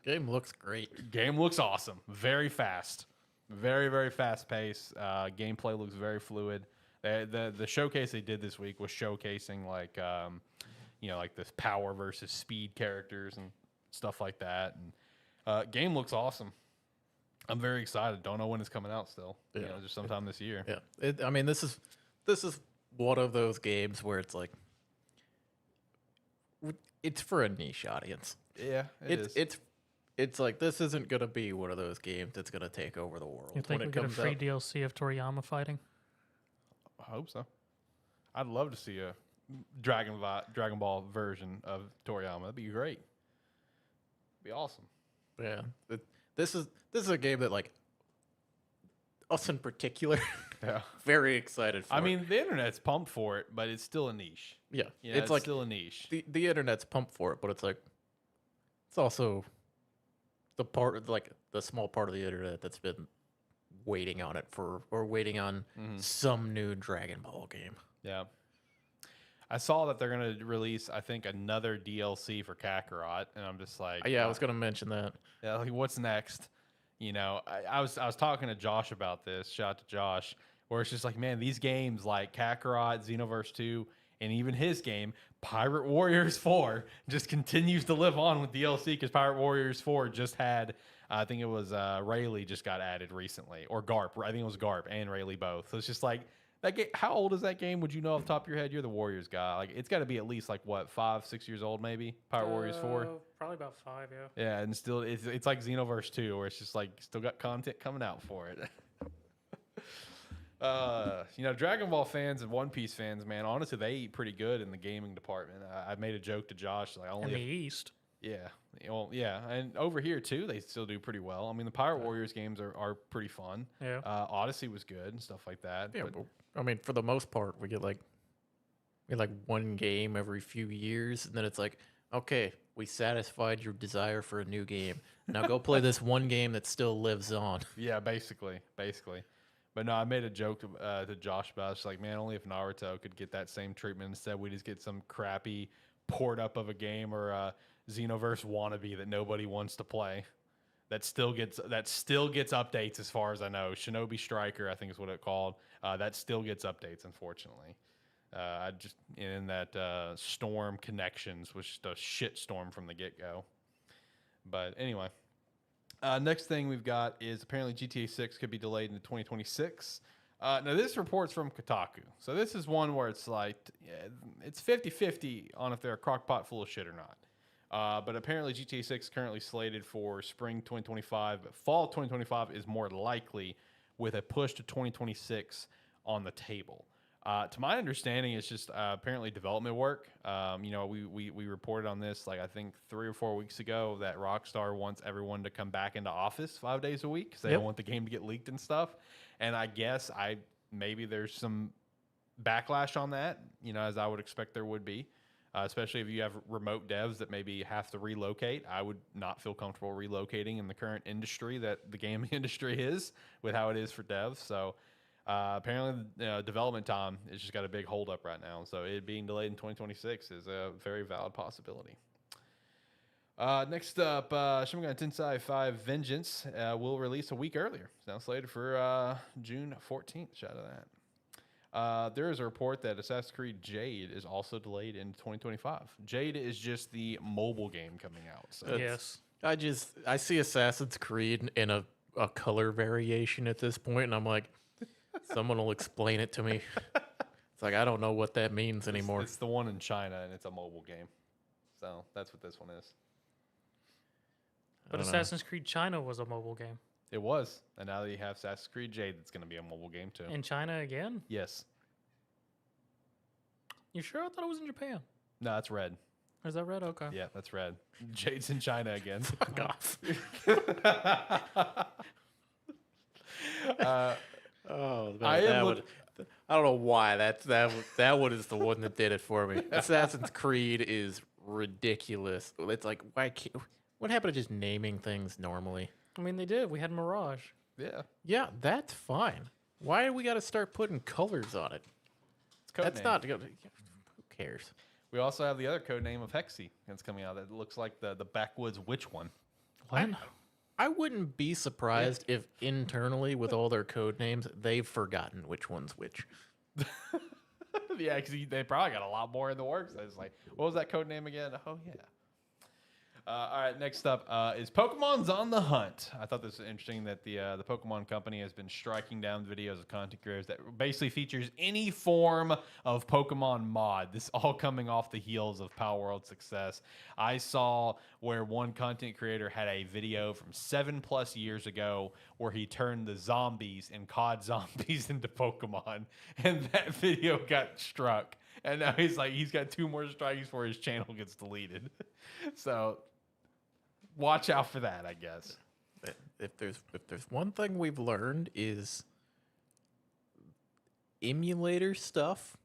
Game looks great. Game looks awesome. Very fast. Very, very fast pace. Gameplay looks very fluid. The showcase they did this week was showcasing like like this power versus speed characters and stuff like that. And game looks awesome. I'm very excited. Don't know when it's coming out still. Yeah. Just sometime this year. Yeah. I mean, this is one of those games where it's like it's for a niche audience. Yeah, It's like, this isn't going to be one of those games that's going to take over the world. You think we get a free DLC of Toriyama fighting? I hope so. I'd love to see a Dragon Ball version of Toriyama. That'd be great. Be awesome. Yeah. This is a game that, like, us in particular, yeah, very excited for. I mean, the internet's pumped for it, but it's still a niche. Yeah. It's like still a niche. The internet's pumped for it, but it's like, it's also the small part of the internet that's been waiting on it waiting on some new Dragon Ball game. Yeah. I saw that they're going to release, I think, another DLC for Kakarot, and I'm just like, yeah, I was going to mention that. Yeah, like, what's next? I was talking to Josh about this. Shout out to Josh, where it's just like, man, these games like Kakarot, Xenoverse 2, and even his game, Pirate Warriors 4, just continues to live on with DLC, because Pirate Warriors 4 just had, I think it was Rayleigh just got added recently, or Garp. I think it was Garp and Rayleigh both. So it's just like, that game, how old is that game? Would you know off the top of your head? You're the Warriors guy. Like, it's got to be at least like what, 5-6 years old maybe? Pirate Warriors 4. Probably about 5, yeah. Yeah, and still it's like Xenoverse 2, where it's just like still got content coming out for it. Dragon Ball fans and One Piece fans, man, honestly, they eat pretty good in the gaming department. I made a joke to Josh, like, only in the East. Yeah, well, yeah, and over here too, they still do pretty well. I mean, the Pirate Warriors games are pretty fun. Yeah, Odyssey was good and stuff like that. Yeah, but I mean, for the most part, we get like one game every few years, and then it's like, okay, we satisfied your desire for a new game. Now go play this one game that still lives on. Yeah, basically. But no, I made a joke to Josh about it. It's like, man, only if Naruto could get that same treatment. Instead, we just get some crappy port up of a game or a Xenoverse wannabe that nobody wants to play. that still gets updates as far as I know. Shinobi Striker, I think is what it called. That still gets updates, unfortunately. I just in that Storm Connections was just a shit storm from the get go. But anyway, next thing we've got is apparently GTA 6 could be delayed into 2026. Now this report's from Kotaku, so this is one where it's like it's 50-50 on if they're a crockpot full of shit or not. But apparently GTA 6 is currently slated for spring 2025, but fall 2025 is more likely, with a push to 2026 on the table. To my understanding, it's just apparently development work. We reported on this like I think 3 or 4 weeks ago that Rockstar wants everyone to come back into office 5 days a week because they don't want the game to get leaked and stuff. And I guess maybe there's some backlash on that, as I would expect there would be. Especially if you have remote devs that maybe have to relocate. I would not feel comfortable relocating in the current industry that the gaming industry is with how it is for devs. So apparently development time has just got a big hold up right now. So it being delayed in 2026 is a very valid possibility. Next up, Shin Megami Tensei 5 Vengeance will release a week earlier. It's now slated for June 14th. Shout out to that. There is a report that Assassin's Creed Jade is also delayed in 2025. Jade is just the mobile game coming out. So. Yes. I see Assassin's Creed in a color variation at this point, and I'm like, someone will explain it to me. It's like, I don't know what that means anymore. It's the one in China, and it's a mobile game. So that's what this one is. But Assassin's Creed China was a mobile game. It was. And now that you have Assassin's Creed Jade, it's going to be a mobile game too. In China again? Yes. You sure? I thought it was in Japan. No, that's red. Is that red? Okay. Yeah, that's red. Jade's in China again. Fuck off. I don't know why that one is the one that did it for me. Assassin's Creed is ridiculous. It's like, what happened to just naming things normally? I mean, they did. We had Mirage. Yeah. Yeah, that's fine. Why do we got to start putting colors on it? That's not good. Who cares? We also have the other code name of Hexy that's coming out that looks like the backwoods witch one. What? I wouldn't be surprised if internally, with all their code names, they've forgotten which one's which. Yeah, because they probably got a lot more in the works. I was like, what was that code name again? Oh, yeah. All right, next up is Pokemon's on the Hunt. I thought this was interesting that the Pokemon company has been striking down videos of content creators that basically features any form of Pokemon mod. This all coming off the heels of Power World's success. I saw where one content creator had a video from 7+ years ago where he turned the zombies and COD zombies into Pokemon, and that video got struck. And now he's got 2 more strikes before his channel gets deleted. So watch out for that, I guess. If there's one thing we've learned is emulator stuff,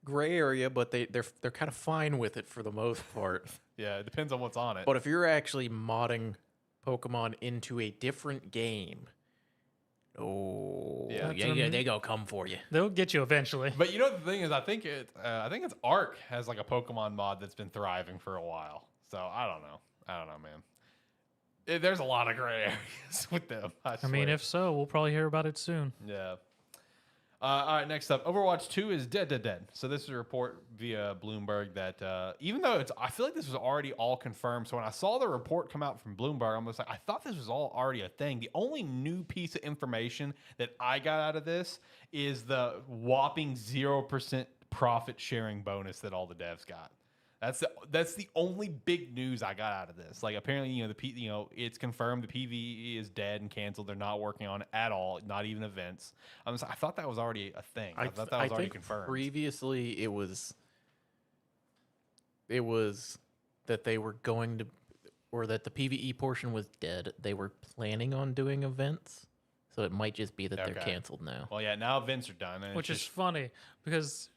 gray area, but they're kind of fine with it for the most part. Yeah, it depends on what's on it. But if you're actually modding Pokemon into a different game, they go come for you. They'll get you eventually. But you know what the thing is, I think it's Arc has like a Pokemon mod that's been thriving for a while. So I don't know, man. There's a lot of gray areas with them. I mean, if so, we'll probably hear about it soon. Yeah. All right, next up, Overwatch 2 is dead. So this is a report via Bloomberg that even though I feel like this was already all confirmed. So when I saw the report come out from Bloomberg, I'm just like, I thought this was all already a thing. The only new piece of information that I got out of this is the whopping 0% profit sharing bonus that all the devs got. That's the only big news I got out of this. Like apparently, it's confirmed the PvE is dead and canceled. They're not working on it at all, not even events. I thought that was already a thing. I thought that was already confirmed. Previously, it was that they were going to, or that the PvE portion was dead. They were planning on doing events, so it might just be that they're canceled now. Well, yeah, now events are done, which is funny because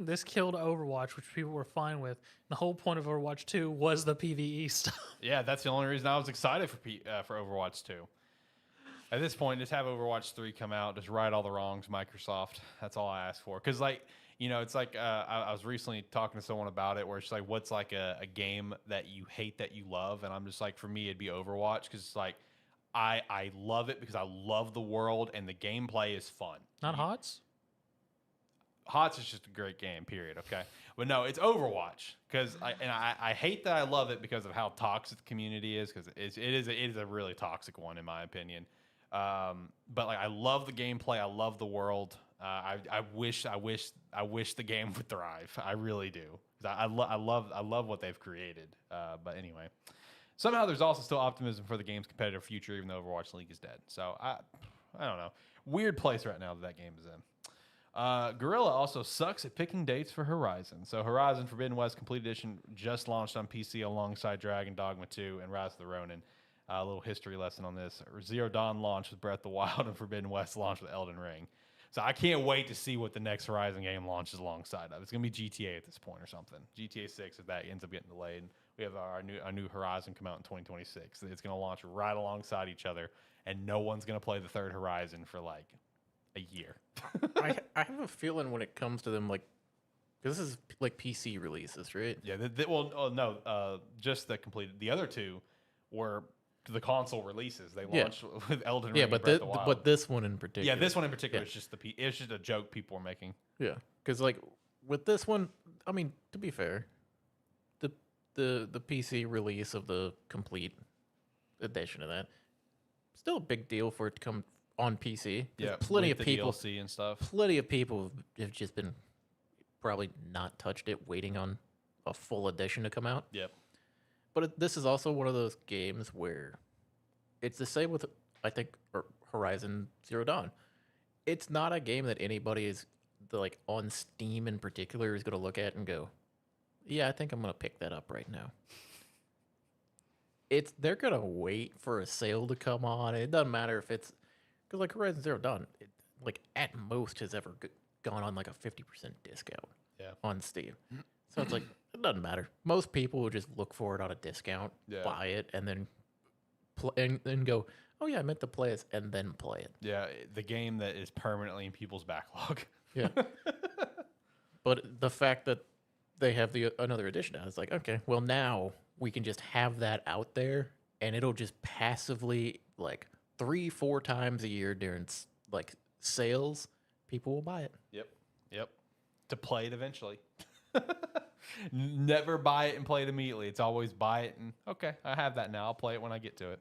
this killed Overwatch, which people were fine with. The whole point of Overwatch 2 was the PvE stuff. Yeah, that's the only reason I was excited for Overwatch 2. At this point, just have Overwatch 3 come out, just right all the wrongs, Microsoft. That's all I ask for. Because, You know, it's like I was recently talking to someone about it, where it's like, what's like a game that you hate that you love, and I'm just like, for me, it'd be Overwatch, because it's like I love it because I love the world and the gameplay is fun. Not HOTS? HOTS is just a great game, period. Okay, but no, it's Overwatch, because I hate that I love it because of how toxic the community is, because it is a really toxic one in my opinion. But like I love the gameplay, I love the world. I wish the game would thrive. I really do. I love what they've created. But anyway, somehow there's also still optimism for the game's competitive future, even though Overwatch League is dead. So I don't know. Weird place right now that game is in. Guerrilla also sucks at picking dates for Horizon. So Horizon Forbidden West Complete Edition just launched on PC alongside Dragon Dogma 2 and Rise of the Ronin. A little history lesson on this. Zero Dawn launched with Breath of the Wild, and Forbidden West launched with Elden Ring. So I can't wait to see what the next Horizon game launches alongside of. It's going to be GTA at this point or something. GTA 6, if that ends up getting delayed. We have our new Horizon come out in 2026. It's going to launch right alongside each other, and no one's going to play the third Horizon for like a year. I have a feeling when it comes to them, like, because this is like PC releases, right? Yeah. Just the completed. The other two were the console releases. They launched with Elden Ring. Yeah, and Breath of the Wild. but this one in particular. Yeah, this one in particular is just it's just a joke people are making. Yeah, because like with this one, I mean, to be fair, the PC release of the complete edition of that, still a big deal for it to come on PC. Yeah, plenty with of the people, DLC and stuff. plenty of people have just been probably not touched it, waiting on a full edition to come out. Yep. But this is also one of those games where it's the same with, I think, Horizon Zero Dawn. It's not a game that anybody is like on Steam in particular is going to look at and go, "Yeah, I think I'm going to pick that up right now." They're going to wait for a sale to come on. It doesn't matter if it's because like Horizon Zero Dawn, like at most has ever gone on like a 50% discount on Steam. So it's like, it doesn't matter. Most people will just look for it on a discount, buy it, and then and go, "Oh yeah, I meant to play this," and then play it. Yeah, the game that is permanently in people's backlog. Yeah. But the fact that they have another edition out, it's like, okay, well now we can just have that out there, and it'll just passively, like 3-4 times a year during like sales, people will buy it. Yep. To play it eventually. Never buy it and play it immediately. It's always buy it and, okay, I have that now. I'll play it when I get to it.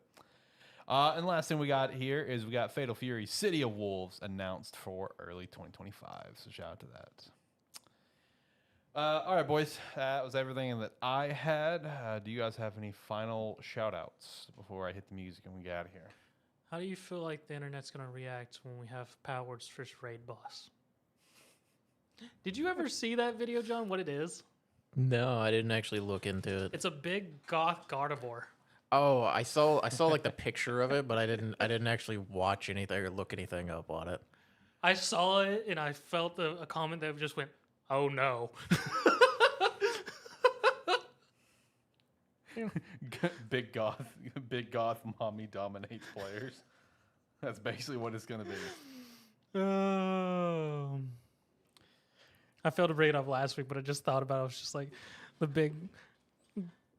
And last thing we got here is we got Fatal Fury City of Wolves announced for early 2025. So shout out to that. All right, boys. That was everything that I had. Do you guys have any final shout outs before I hit the music and we get out of here? How do you feel like the internet's going to react when we have Power's first raid boss? Did you ever see that video, John? What it is? No, I didn't actually look into it. It's a big goth Gardevoir. Oh, I saw like the picture of it, but I didn't actually watch anything or look anything up on it. I saw it and I felt a comment that just went, "Oh no." Big goth mommy dominates players. That's basically what it's gonna be. I failed to bring it up last week, but I just thought about it. I was just like, the big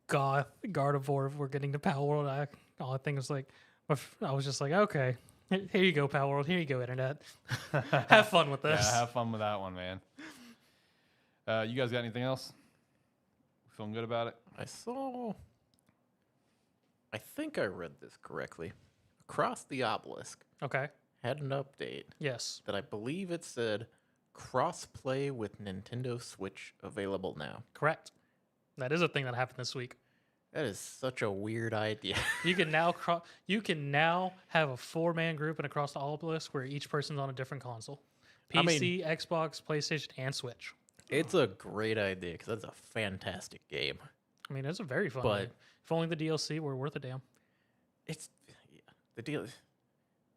goth Gardevoir, if we're getting to Power World. All I think was like, I was just like, okay, here you go, Power World. Here you go, Internet. Have fun with this. Yeah, have fun with that one, man. You guys got anything else? Feeling good about it? I think I read this correctly. Across the Obelisk Okay. had an update Yes. that I believe it said cross-play with Nintendo Switch available now. Correct. That is a thing that happened this week. That is such a weird idea. You can now have a 4-man group and across the Obelisk where each person's on a different console. PC, Xbox, PlayStation, and Switch. It's a great idea because that's a fantastic game. I mean, it's a very fun But- game. If only the DLC were worth a damn. The deal.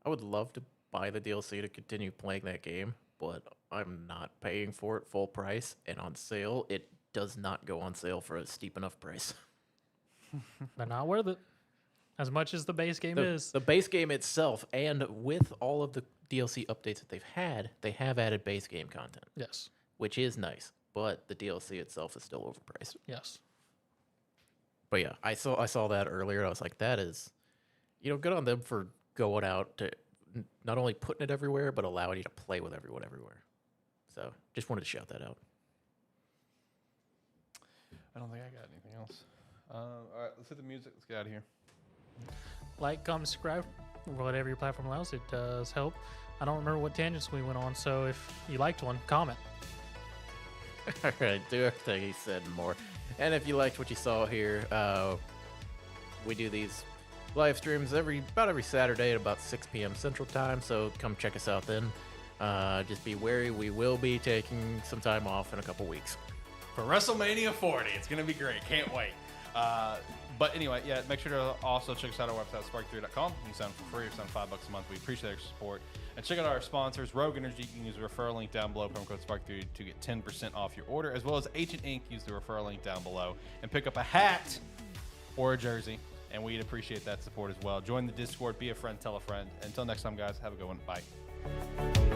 I would love to buy the DLC to continue playing that game, but I'm not paying for it full price. And on sale, it does not go on sale for a steep enough price. They're not worth it. As much as the base game is. The base game itself, and with all of the DLC updates that they have added base game content. Yes. which is nice, but the DLC itself is still overpriced. Yes. But yeah, I saw that earlier. I was like, that is, good on them for going out to not only putting it everywhere, but allowing you to play with everyone everywhere. So just wanted to shout that out. I don't think I got anything else. All right, let's hit the music. Let's get out of here. Like, comment, subscribe, whatever your platform allows. It does help. I don't remember what tangents we went on, so if you liked one, comment. All right, do everything he said and more. And if you liked what you saw here, we do these live streams about every Saturday at about 6 p.m. Central Time, so come check us out then. Just be wary, we will be taking some time off in a couple weeks. For WrestleMania 40. It's going to be great. Can't wait. But anyway, yeah, make sure to also check us out on our website, spark3.com. You can sign up for free or sign $5 a month. We appreciate your support. And check out our sponsors, Rogue Energy. You can use the referral link down below, promo code spark3 to get 10% off your order, as well as Ancient Ink. Use the referral link down below and pick up a hat or a jersey. And we'd appreciate that support as well. Join the Discord, be a friend, tell a friend. Until next time, guys, have a good one. Bye.